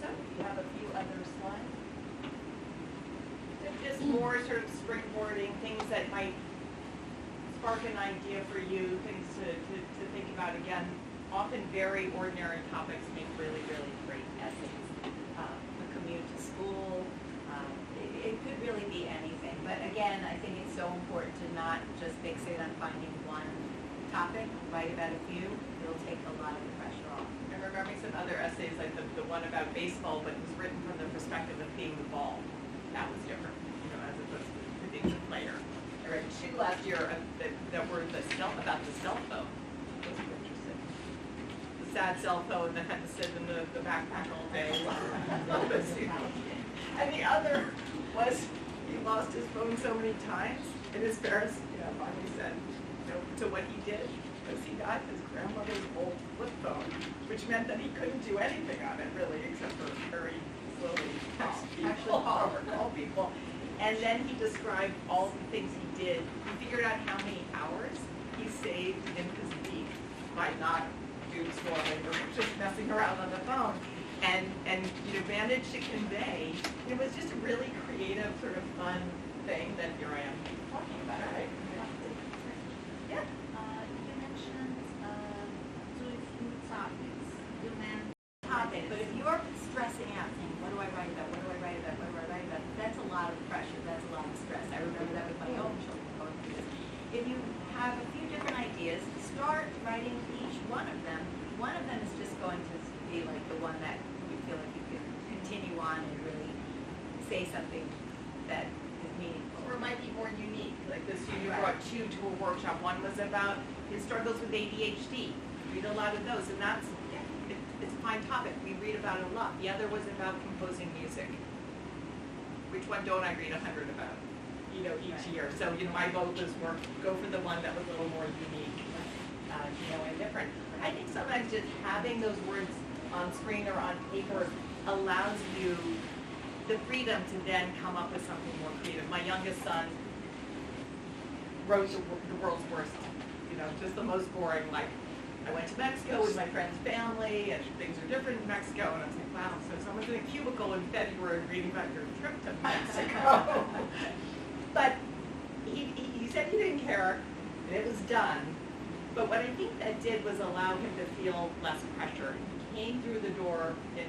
Speaker 3: So you have a few other slides.
Speaker 2: Just more sort of springboarding, things that might spark an idea for you, things to think about. Again, often very ordinary topics make really, really great essays.
Speaker 3: The commute to school, it could really be anything. But again, I think it's so important to not just fixate on finding one topic, write about a few. It'll take a lot of the pressure off.
Speaker 2: I'm remembering some other essays, like the one about baseball, but it was written from the perspective of being the ball. That was different, as opposed to being the player. I read two last year that were about the cell phone. Those were interesting. The sad cell phone that had to sit in the backpack all day. And the other was he lost his phone so many times, and his parents, finally said, so what he did was he got his grandmother's old flip phone, which meant that he couldn't do anything on it really, except for very slowly text people or call people. And then he described all the things he did. He figured out how many hours he saved in his week by not doom scrolling or just messing around on the phone. And managed to convey, it was just a really creative, sort of fun thing that here I am talking about, right? Yeah.
Speaker 4: You mentioned doing topics. You meant
Speaker 3: Topic, but if you're stressing out, saying, what do I write about, what do I write about, what do I write about, that's a lot of pressure, that's a lot of stress. I remember that with my own children going through this. If you have a few different ideas, start writing each one of them. One of them is just going to be like the one that you feel like you can continue on and really say something that is meaningful.
Speaker 2: Or it might be more unique, like this year you brought two to a workshop. One was about his struggles with ADHD. Read a lot of those, and it's a fine topic. We read about it a lot. The other was about composing music. Which one don't I read 100 about, each year? So, my vote was go for the one that was a little more unique, and different. I think sometimes just having those words on screen or on paper allows you the freedom to then come up with something more creative. My youngest son wrote the world's worst, just the most boring, like, I went to Mexico with my friend's family, and things are different in Mexico, and I was like, wow, so someone's in a cubicle in February reading about your trip to Mexico. But he said he didn't care, and it was done. But what I think that did was allow him to feel less pressure. He came through the door in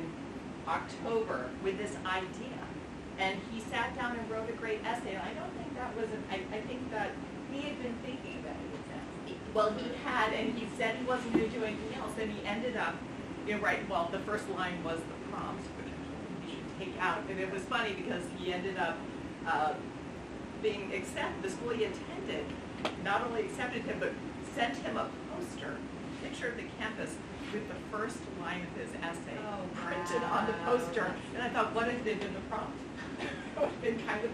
Speaker 2: October with this idea, and he sat down and wrote a great essay. And I don't think that was I think that
Speaker 3: He had been thinking about it, it sounds.
Speaker 2: well, he had, and he said he wasn't going to do anything else, and he ended up, the first line was the prompt, which he should take out, and it was funny because he ended up being accepted, the school he attended not only accepted him, but sent him a poster, picture of the campus, with the first line of his essay printed on the poster, and I thought, what if it had been the prompt? It would have been kind of,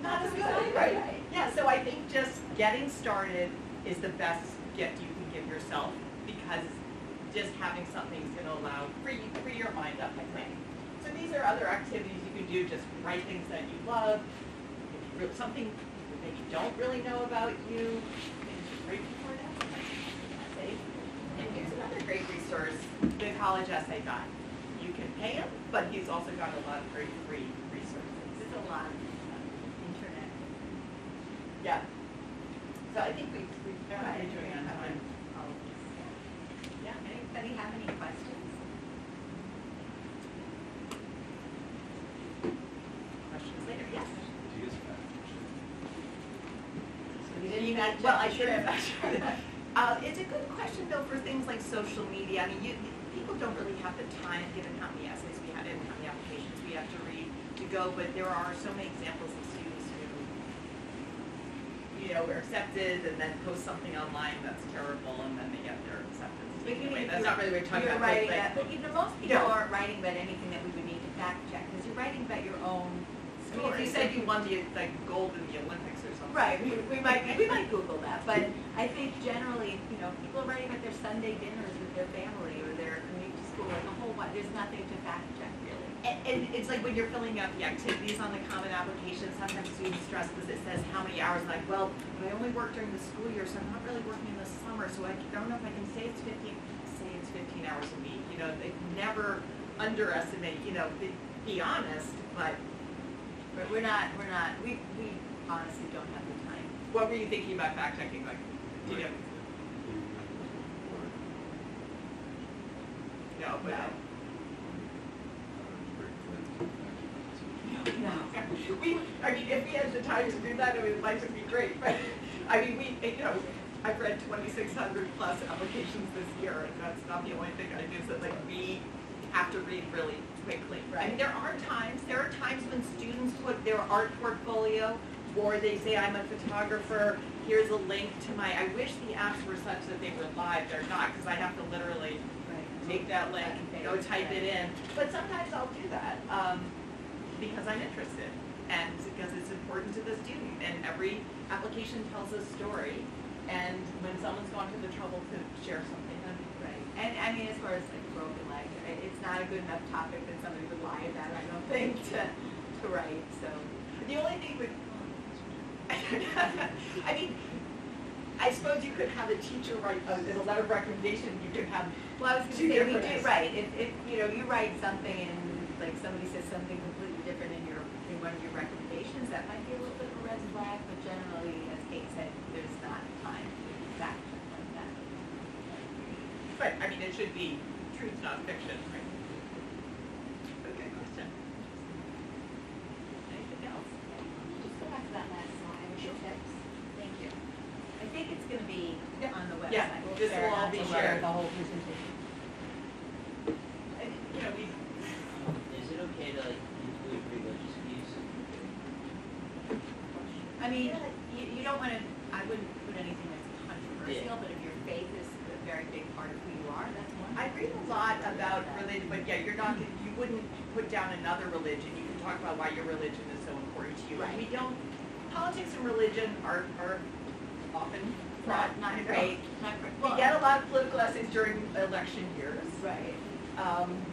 Speaker 2: not as good, right? Yeah, so I think just getting started is the best gift you can give yourself, because just having something is going to allow free your mind up, I think. So these are other activities you can do. Just write things that you love. If you something that you don't really know about you, things you're grateful for now. Essay. And here's another great resource: the College Essay Guide. You can pay him, but he's also got a lot of very free resources.
Speaker 3: It's a lot of internet.
Speaker 2: Yeah. So I think we've got
Speaker 3: Right.
Speaker 2: what we're doing on time.
Speaker 3: Yeah, anybody have any questions?
Speaker 2: Questions later? Yes.
Speaker 5: Do you guys have
Speaker 2: Well, I should have. It's a good question though for things like social media. I mean, people don't really have the time, given how many essays we had and how many applications we have to read, to go. But there are so many examples of students who, were accepted and then post something online that's terrible, and then they get their acceptance. Anyway, that's not really what we're talking
Speaker 3: You're
Speaker 2: about.
Speaker 3: writing
Speaker 2: but-
Speaker 3: about, but most people aren't writing about anything that we would need to fact check, because you're writing about your own
Speaker 2: I mean, if you said you won the, like, gold in the Olympics or something.
Speaker 3: Right, we might Google that, but I think generally, you know, people are writing about their Sunday dinners with their family or their commute to school, like a whole bunch, there's nothing to fact check really.
Speaker 2: And it's like when you're filling out the activities on the common application, sometimes students stress because it says how many hours, like, well, but I only work during the school year, so I'm not really working in the summer, so I don't know if I can say it's 15 hours a week, you know, they never underestimate, you know, be honest, but
Speaker 3: But we honestly don't have the time.
Speaker 2: what were you thinking about fact checking, like, do you know? No, but. I mean, if we had the time to do that, I mean, life would be great, but, I mean, you know, I've read 2,600 plus applications this year, and that's not the only thing I do, so like, we have to read really quickly. I mean, there are times when students put their art portfolio, or they say, I'm a photographer, here's a link to my, I wish the apps were such that they were live, they're not, because I have to literally take that link, go type it in, but sometimes I'll do that, because I'm interested, and because it's important to the student, and every application tells a story, and when someone's gone to the trouble to share something, then.
Speaker 3: Right, and I mean, as far as like broken leg, it's not a good enough topic that somebody would lie about, I don't think, to write, so.
Speaker 2: The only thing with, I mean, I suppose you could have a teacher write, as a letter of recommendation, you could have.
Speaker 3: Well, I was
Speaker 2: Two
Speaker 3: gonna say, we
Speaker 2: different-
Speaker 3: do, right, if, you know, you write something and like somebody says something completely different in one of your recommendations, that might be a little bit of a red flag, but generally, as Kate said, there's not time to fact check like that.
Speaker 2: But, I mean, it should be truth, not fiction, right? Okay, question. Anything else?
Speaker 4: Just go back to that last slide, with your tips.
Speaker 3: Thank you. I think it's gonna be
Speaker 2: Yeah.
Speaker 3: on the website.
Speaker 2: Yeah,
Speaker 3: We'll
Speaker 2: this
Speaker 3: share
Speaker 2: will
Speaker 3: it
Speaker 2: all
Speaker 3: on
Speaker 2: be
Speaker 3: the
Speaker 2: shared.
Speaker 3: The whole presentation.
Speaker 2: And, you know, we,
Speaker 7: Is it okay to like include religious views?
Speaker 3: I mean, you don't wanna, I wouldn't put anything that's controversial, but if your faith is a very big part of who you are, that's one.
Speaker 2: I read a lot about religion, but yeah, you wouldn't put down another religion. You can talk about why your religion is so important to you. And we don't, politics and religion are often fraught,
Speaker 3: Not
Speaker 2: you know.
Speaker 3: great, not great.
Speaker 2: We get a lot of political essays during election years.
Speaker 3: Right.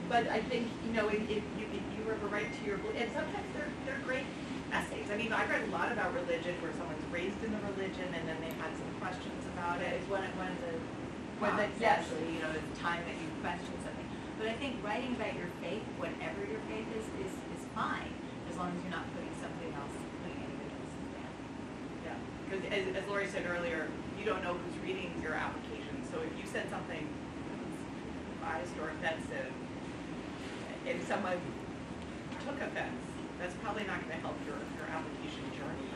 Speaker 2: But I think, you know, if you have a right to your, and sometimes they're great essays. I mean, I read a lot about religion where someone's raised in the religion and then they had some questions about it.
Speaker 3: It's one of the
Speaker 2: When the-
Speaker 3: prompts,
Speaker 2: yes.
Speaker 3: actually, you know, the time that you question something. But I think writing about your faith, whatever your faith is fine, as long as you're not putting somebody else, putting anybody else's down.
Speaker 2: Yeah, because as Lori said earlier, you don't know who's reading your application. So if you said something biased or offensive, if someone took offense, that's probably not going to help your application journey.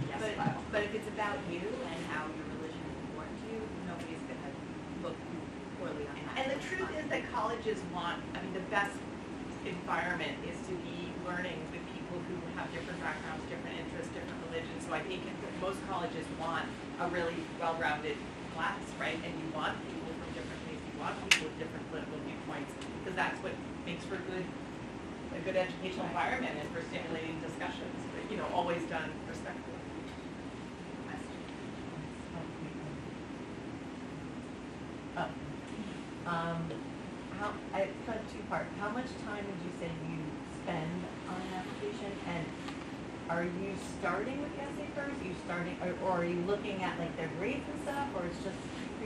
Speaker 2: Yes, file.
Speaker 3: But if it's about you and how your religion is important to you, nobody's gonna look poorly on that.
Speaker 2: And the truth is that colleges want, I mean, the best environment is to be learning with people who have different backgrounds, different interests, different religions. So I think most colleges want a really well-rounded class, right? And you want people from different faiths, you want people with different political viewpoints, because that's what makes for a good educational environment and for stimulating discussions, but, you know, always done respectfully.
Speaker 8: It's kind of two-part. How much time would you say you spend on an application? And are you starting with the essay first? Are you starting, or are you looking at like their grades and stuff, or it's just?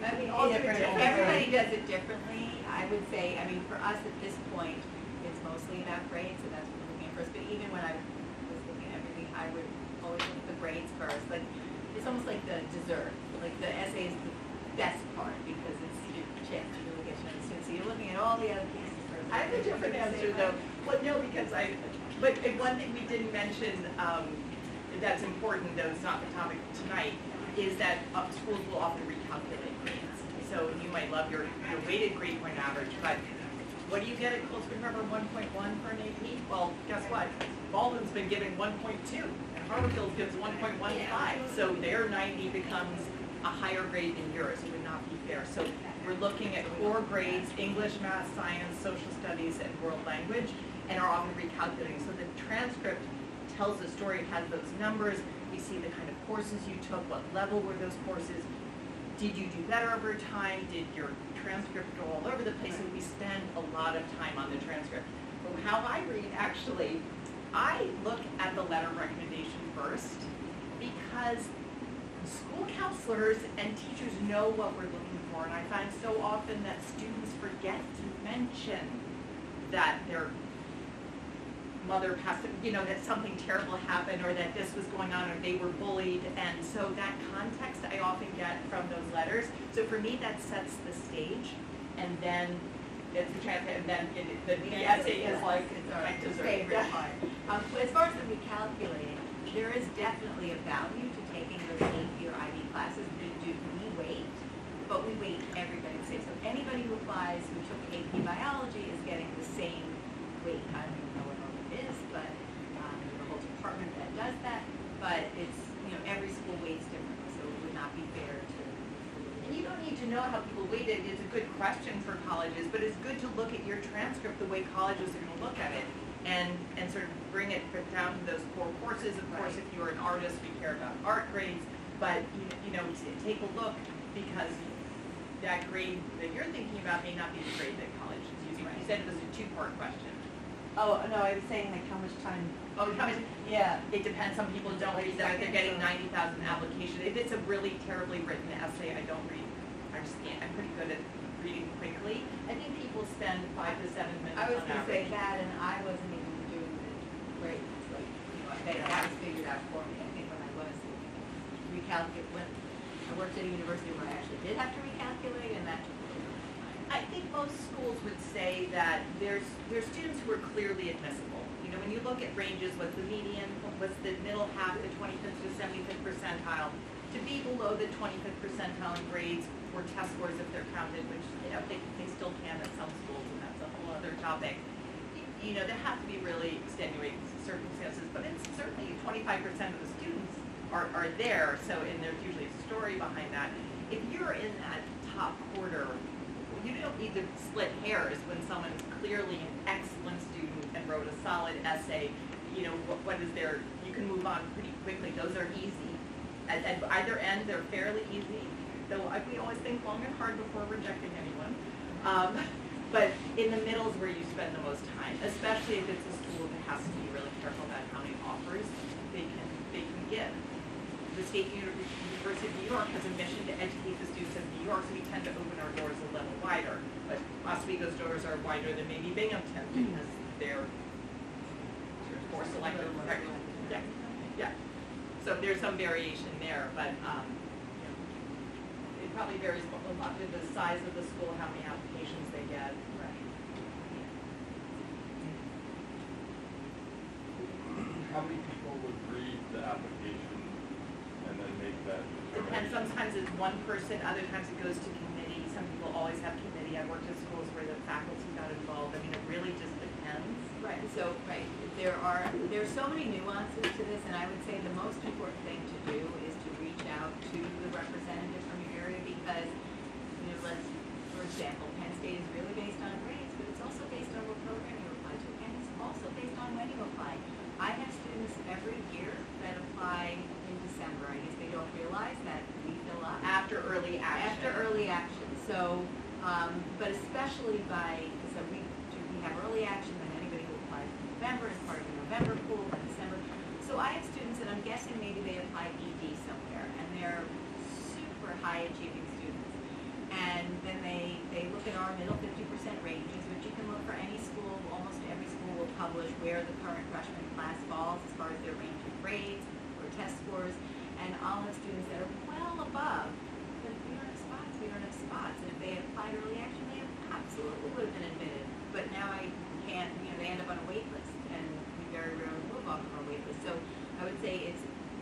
Speaker 3: I mean,
Speaker 2: all different.
Speaker 3: everybody does it differently. I would say, I mean, for us at this point, it's mostly about grades, so that's what we're looking at first. But even when I was looking at everything, I would always look at the grades first. Like, it's almost like the dessert. Like, the essay is the best part because it's your chance to really get to know the student. So you're looking at all the other pieces first.
Speaker 2: I have a different answer though. Well, no, because but one thing we didn't mention that's important, though it's not the topic tonight, is that schools will often recalculate grades. So you might love your weighted grade point average, but what do you get at Cold Harbor 1.1 for an AP? Well, guess what? Baldwin's been giving 1.2, and Harborville gives 1.15. So their 90 becomes a higher grade than yours. It would not be fair. So we're looking at core grades, English, math, science, social studies, and world language, and are often recalculating. So the transcript tells the story, it has those numbers, we see the kind of courses you took, what level were those courses, did you do better over time, did your transcript go all over the place, and we spend a lot of time on the transcript. But how I read, actually, I look at the letter of recommendation first, because school counselors and teachers know what we're looking for, and I find so often that students forget to mention that their mother passed, that something terrible happened, or that this was going on, or they were bullied, and so that context I often get from those letters. So for me, that sets the stage, and then it's the transcript, and then the essay is like my dessert.
Speaker 3: Favorite part. As far as the recalculating, there is definitely a value to taking those AP or IB classes. We wait, but we wait everybody the same. So anybody who applies who took AP biology is getting the same weight. I don't even know what it is, but there's a whole department that does that. But it's, every school weights differently, so it would not be fair to.
Speaker 2: And you don't need to know how people weighted. It's a good question for colleges, but it's good to look at your transcript the way colleges are going to look at it, and sort of bring it down to those core courses. Of course, if you're an artist, we care about art grades, but take a look, because that grade that you're thinking about may not be the grade that college is using. You said it was a two-part question.
Speaker 8: Oh, no, I was saying like how much time,
Speaker 2: Oh, how much?
Speaker 8: yeah.
Speaker 2: It depends. Some people don't read that. They're getting 90,000 applications. If it's a really terribly written essay, I don't read. I just can't. I'm pretty good at reading quickly. I think people spend 5 to 7 minutes
Speaker 3: I was
Speaker 2: on
Speaker 3: going to say
Speaker 2: average.
Speaker 3: that, and I wasn't even doing the grades, that was figured out for me. I think when I was when I worked at a university where I actually did have to recalculate, and that took a little bit of time.
Speaker 2: I think most schools would say that there's students who are clearly admissible. When you look at ranges, what's the median, what's the middle half, the 25th to 75th percentile, to be below the 25th percentile in grades or test scores if they're counted, which they still can at some schools, and that's a whole other topic. There have to be really extenuating circumstances, but it's certainly 25% of the students are there, and there's usually a story behind that. If you're in that top quarter, you don't need to split hairs when someone is clearly an excellent student and wrote a solid essay. What is there? You can move on pretty quickly. Those are easy. At either end, they're fairly easy. Though we always think long and hard before rejecting anyone. But in the middle is where you spend the most time, especially if it's a school that has to be really careful about how many offers they can give. The State University of New York has a mission to educate the students of New York, so we tend to open our doors a little wider. But Oswego's doors are wider than maybe Binghamton, because they're more selective. Yeah. So there's some variation there, but it probably varies a lot with the size of the school, how many applications they get.
Speaker 5: How many people would read the application and then make that
Speaker 2: Depends.
Speaker 5: determination?
Speaker 2: Sometimes it's one person, other times it goes to committee. Some people always have committee. I worked at schools where the faculty got involved. It really just depends.
Speaker 3: Right, there's so many nuances to this, and I would say the most important thing to do is to reach out to the representative from your area, because, for example, Penn State is really based on grades, but it's also based on what program you apply to, and it's also based on when you apply. I have students every year that apply in December. I guess they don't realize that we fill up
Speaker 2: After early action.
Speaker 3: after early action. So, but especially we have early action, then anybody who applies in November is part of the November pool, then December. So I have students, and I'm guessing maybe they apply ED somewhere, and they're super high achieving students. And then they look at our middle 50% ranges, which you can look for any school. Almost every school will publish where the current freshman class falls as far as their range of grades or test scores. And I'll have students that are well above, but if we don't have spots, we don't have spots. And if they had applied early action, they absolutely would have been admitted. But now I can't, they end up on a wait list, and we very rarely move off of our wait list. So I would say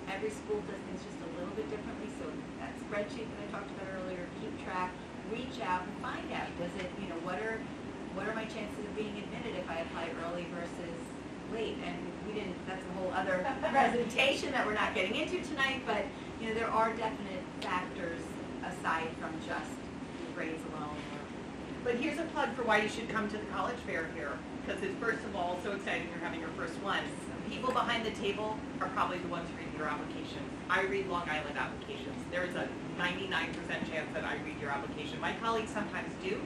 Speaker 3: every school does things just a little bit differently. So that spreadsheet that I talked about earlier, keep track, reach out and find out, what are my chances of being admitted if I apply early versus late? And that's a whole other presentation that we're not getting into tonight, but, there are definite factors aside from just grades alone or
Speaker 2: But here's a plug for why you should come to the college fair here, because it's first of all so exciting you're having your first one. People behind the table are probably the ones reading your application. I read Long Island applications. There's a 99% chance that I read your application. My colleagues sometimes do,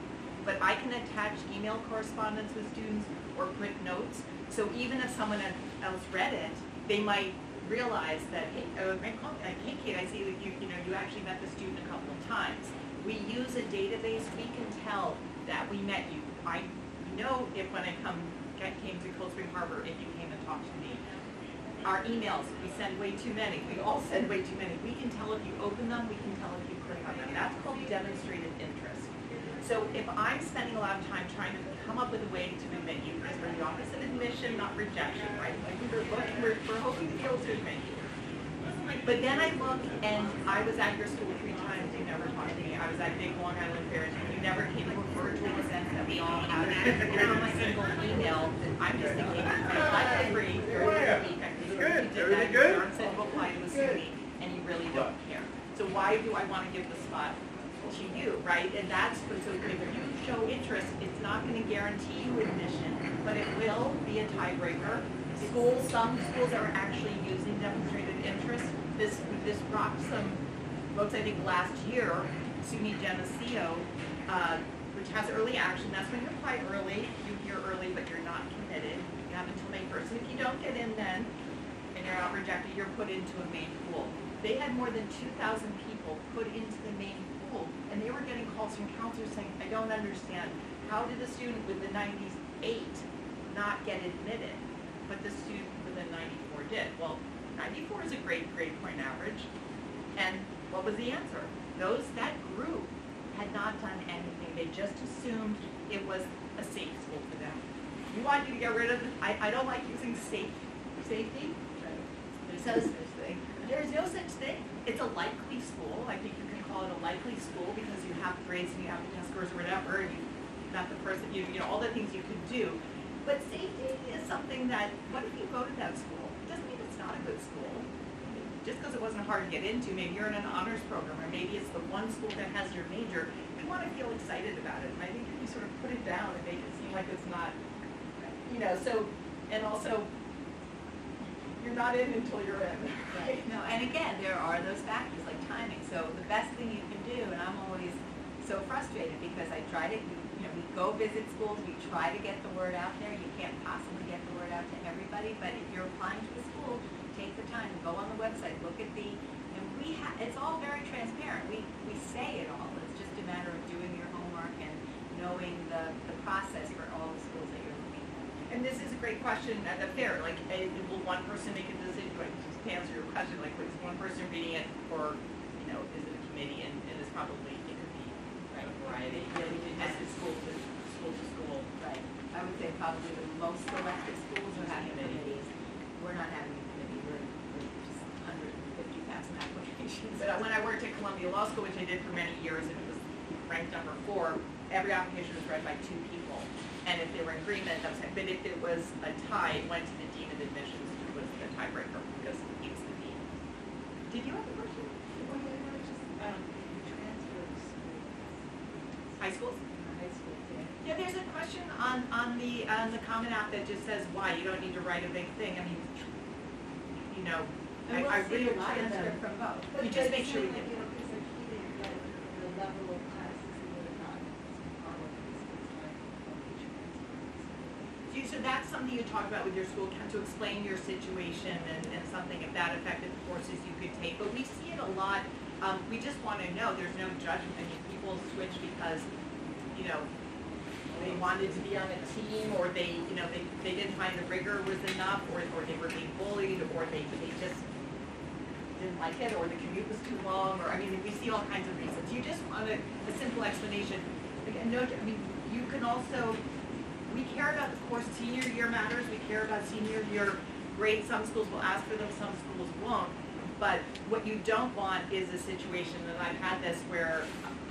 Speaker 2: but I can attach email correspondence with students or print notes. So even if someone else read it, they might realize that, hey, hey Kate, I see that you actually met the student a couple of times. We use a database. We can tell that we met you. I know if when I came to Cold Spring Harbor, if you came and talked to me. Our emails, we send way too many. We all send way too many. We can tell if you open them. We can tell if you click on them. That's called demonstrated interest. So if I'm spending a lot of time trying to come up with a way to admit you, because we're the office of admission, not rejection, right? Like we're hoping to be able to admit you. But then I look, and I was at your school 3 times. You never talked to me. I was at big Long Island fairs. You never came to a virtual event that we all have. You're on my single email. I'm just thinking, I'm free. You're a week.
Speaker 5: Good. Everything good?
Speaker 2: John said to apply to a SUNY, and you really don't care. So why do I want to give the spot to you, right? And that's what, so if you show interest, it's not going to guarantee you admission, but it will be a tiebreaker. Some schools are actually using demonstrated interest. This rocked some votes, I think, last year. SUNY Geneseo, which has early action. That's when you apply early. You hear early, but you're not committed. You have until May 1st. And if you don't get in then, and you're not rejected, you're put into a main pool. They had more than 2,000 people put into the main pool, and they were getting calls from counselors saying, I don't understand. How did the student with the 98 not get admitted, but the student with a 94 did? Well, 94 is a great grade point average. And what was the answer? That group had not done anything. They just assumed it was a safe school for them. You want you to get rid of it. I don't like using safety. There's no such thing. It's a likely school. I think you can call it a likely school because you have grades and you have test scores or whatever, and you've got the person, you know, all the things you could do. But safety is something that, what if you go to that school? It doesn't mean it's not a good school. Just because it wasn't hard to get into, maybe you're in an honors program, or maybe it's the one school that has your major, you want to feel excited about it. And I think if you sort of put it down and make it seem like it's not, you know, so, and also, you're not in until you're in.
Speaker 3: Right. No, and again, there are those factors like timing. So the best thing you can do, and I'm always so frustrated because I try to, you know, we go visit schools, we try to get the word out there. You can't possibly get the word out to everybody, but if you're applying to a school, take the time to go on the website, look at and it's all very transparent. We say it all. It's just a matter of doing your homework and knowing the process for all the schools that you're looking at.
Speaker 2: And this is a great question at the fair. Like, will one person make a decision? Like, just to answer your question, like, is one person reading it, or, you know, is it a committee? And it's probably, it could be a variety. Yeah, we did this is school to school.
Speaker 3: Right. I would say probably the most selective schools are having committees. We're not having a committee. We're just 150,000 applications.
Speaker 2: But when I worked at Columbia Law School, which I did for many years, and it was ranked number 4, every application was read by 2 people. And if they were in agreement, that was fine. But if it was a tie, it went to the dean of admissions, who was the tiebreaker, because he was the dean. Did you have a question? High schools?
Speaker 3: High school, yeah.
Speaker 2: Yeah, there's a question on the Common App that just says why. You don't need to write a big thing. I mean, you know,
Speaker 3: And we'll
Speaker 2: I
Speaker 3: see
Speaker 2: really
Speaker 3: a transcript from both.
Speaker 2: We just make sure we
Speaker 4: But
Speaker 2: get.
Speaker 4: you know, because they're keeping the level of classes and what not, all of these things like
Speaker 2: So that's something you talk about with your school, to explain your situation and something if that affected the courses you could take. But we see it a lot. We just want to know there's no judgment. I mean, people switch because, you know, they wanted to be on a team, or they, you know, they didn't find the rigor was enough, or they were being bullied, or they just didn't like it, or the commute was too long, or, I mean, we see all kinds of reasons. You just want a simple explanation. Again, no, I mean, you can also, we care about the course. Senior year matters. We care about senior year grades. Some schools will ask for them, some schools won't. But what you don't want is a situation, and I've had this where,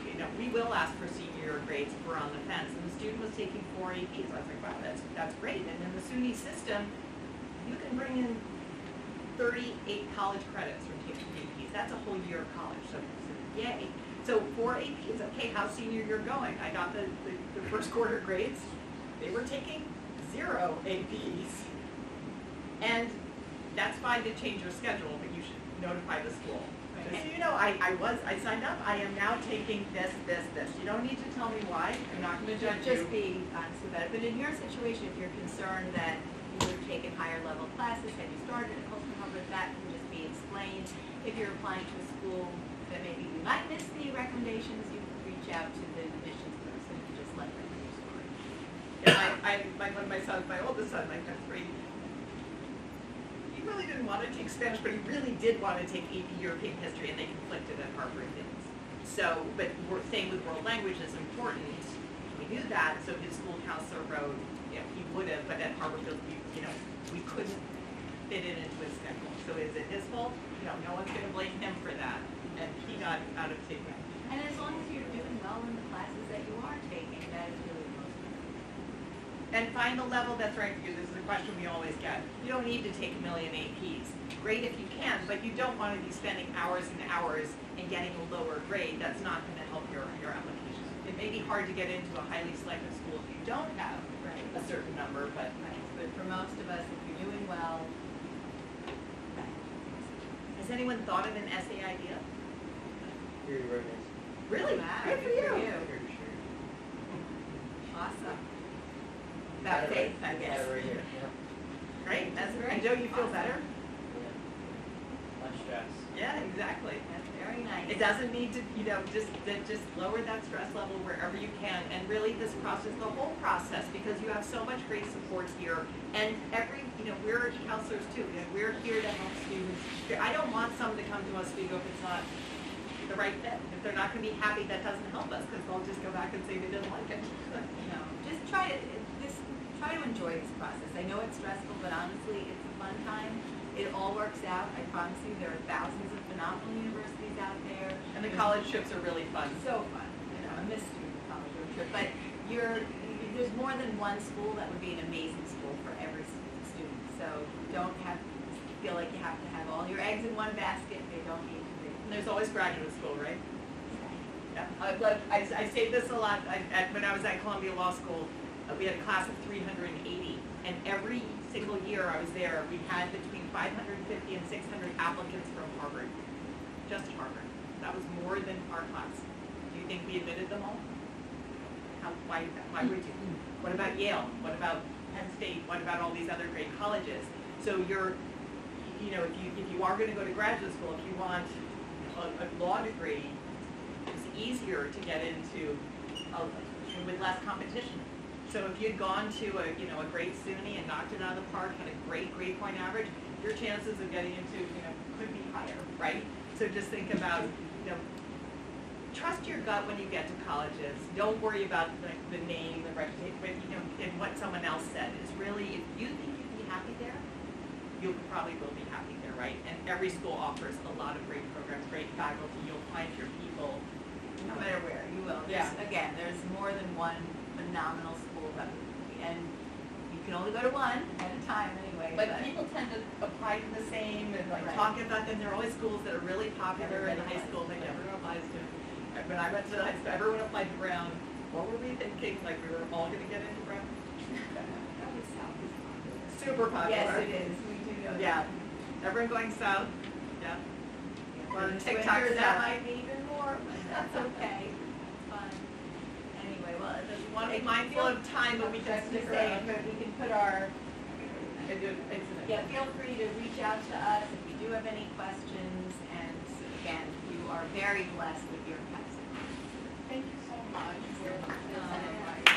Speaker 2: you know, we will ask for senior year grades if we're on the fence. And the student was taking 4 APs. I was like, wow, that's great. And in the SUNY system, you can bring in 38 college credits from taking APs. That's a whole year of college. So yay. So 4 APs, okay, how's senior year going? I got the first quarter grades. They were taking 0 APs. And that's fine to change your schedule, but you should notify the school. Just so you know, I signed up, I am now taking this. You don't need to tell me why, I'm not gonna judge you.
Speaker 3: Just be honest with that. But in your situation, if you're concerned that you would have taken higher level classes, had you started at Oklahoma, that can just be explained. If you're applying to a school that maybe you might miss the recommendations, you can reach out to the admissions person and just let them know your story.
Speaker 2: One of my sons, my oldest son, my 10th grade, he really didn't want to take Spanish, but he really did want to take AP European history, and they conflicted at Harvard things. So, but same with world language is important. We knew that, so his school counselor wrote, you know, he would have, but at Harvard, we couldn't fit it into his schedule. So is it his fault? No one's going to blame him for that. And he got out of taking.
Speaker 3: And as long as you're doing well in the classes that you are taking, that is really most important.
Speaker 2: And find the level that's right for you. This is a question we always get. You don't need to take a million APs. Great if you can, but you don't want to be spending hours and hours and getting a lower grade. That's not going to help your application. It may be hard to get into a highly selective school if you don't have a certain number, but
Speaker 3: But for most of us, if you're doing well,
Speaker 2: has anyone thought of an essay idea?
Speaker 7: Here you wrote it.
Speaker 2: Really?
Speaker 3: Wow,
Speaker 2: Good for you.
Speaker 7: Pretty sure.
Speaker 3: awesome.
Speaker 2: That
Speaker 7: Got it
Speaker 2: faith,
Speaker 7: right-
Speaker 2: I
Speaker 7: got
Speaker 2: guess.
Speaker 7: it right here. Yep.
Speaker 2: Great. That's
Speaker 3: Great.
Speaker 2: And Joe, you feel
Speaker 3: Awesome.
Speaker 2: better?
Speaker 7: Yeah. Less stress.
Speaker 2: Yeah, exactly.
Speaker 3: That's very nice.
Speaker 2: It doesn't need to, just lower that stress level wherever you can. And really this process, the whole process, because you have so much great support here. And we're counselors too. We're here to help students. I don't want someone to come to us, we go, if it's not the right fit. If they're not going to be happy, that doesn't help us, because they'll just go back and say they didn't like it.
Speaker 3: No, just try to enjoy this process. I know it's stressful, but honestly, it's a fun time. It all works out. I promise you, there are thousands of phenomenal universities out there.
Speaker 2: And the college trips are really fun.
Speaker 3: So fun. I miss doing the college road trip, but there's more than one school that would be an amazing school for every student. So don't feel like you have to have all your eggs in one basket. They don't need to be.
Speaker 2: And there's always graduate school, right? Yeah. I say this a lot. When I was at Columbia Law School, we had a class of 380, and every single year I was there, we had between 550 and 600 applicants from Harvard, just Harvard. That was more than our class. Do you think we admitted them all? Why would you? What about Yale? What about Penn State? What about all these other great colleges? So if you are going to go to graduate school, if you want a law degree, it's easier to get into with less competition. So if you'd gone to a great SUNY and knocked it out of the park, had a great grade point average, your chances of getting into could be higher, right? So just think about trust your gut when you get to colleges. Don't worry about the name, the reputation, but and what someone else said. Is really, if you think you'd be happy there, you probably will be happy there, right? And every school offers a lot of great programs, great faculty. You'll find your people.
Speaker 3: No matter where, you will.
Speaker 2: Yeah.
Speaker 3: Again, there's more than one phenomenal school and you can only go to one at a time anyway.
Speaker 2: But people tend to apply to the same and
Speaker 3: Right.
Speaker 2: talk about them. There are always schools that are really popular in high school that everyone applies to. When I went to high school, everyone applied to Brown. What were we thinking? Like we were all going to get into Brown?
Speaker 3: Probably south is popular.
Speaker 2: Super popular.
Speaker 3: Yes, it is. We do know that.
Speaker 2: Yeah. Everyone going south. Yeah. Or
Speaker 3: This
Speaker 2: TikTok
Speaker 3: winter,
Speaker 2: south.
Speaker 3: that might be even more, but that's okay. It's fun. Anyway, well, it doesn't
Speaker 2: Want to be mindful of time, but we can
Speaker 3: Just
Speaker 2: stick
Speaker 3: to say,
Speaker 2: around.
Speaker 3: but we can put our,
Speaker 2: Yeah.
Speaker 3: feel free to reach out to us if you do have any questions. And again, you are very blessed with your cousin.
Speaker 6: Thank you so much for this advice.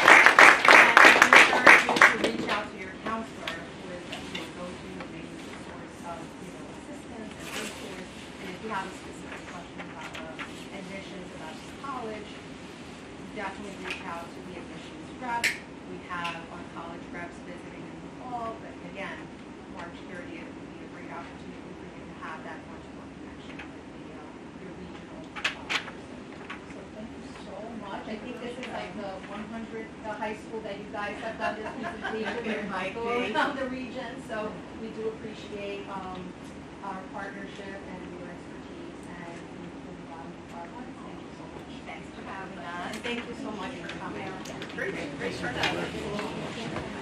Speaker 1: And we encourage you to reach out to your counselor with your go-to main source of, assistance and resource. And if you have a specific question about admissions, about the college, definitely reach out to the admissions rep. We have our college reps visiting in the fall, but again, March 30th would be a great opportunity for you to have that much more connection with your regional person. So thank you so much. I think this is like the 100th high school that you guys have done this presentation
Speaker 2: It might
Speaker 1: with
Speaker 2: be.
Speaker 1: from the region. So we do appreciate our partnership and your expertise, and we Thank you so much for coming.
Speaker 2: Great turnout.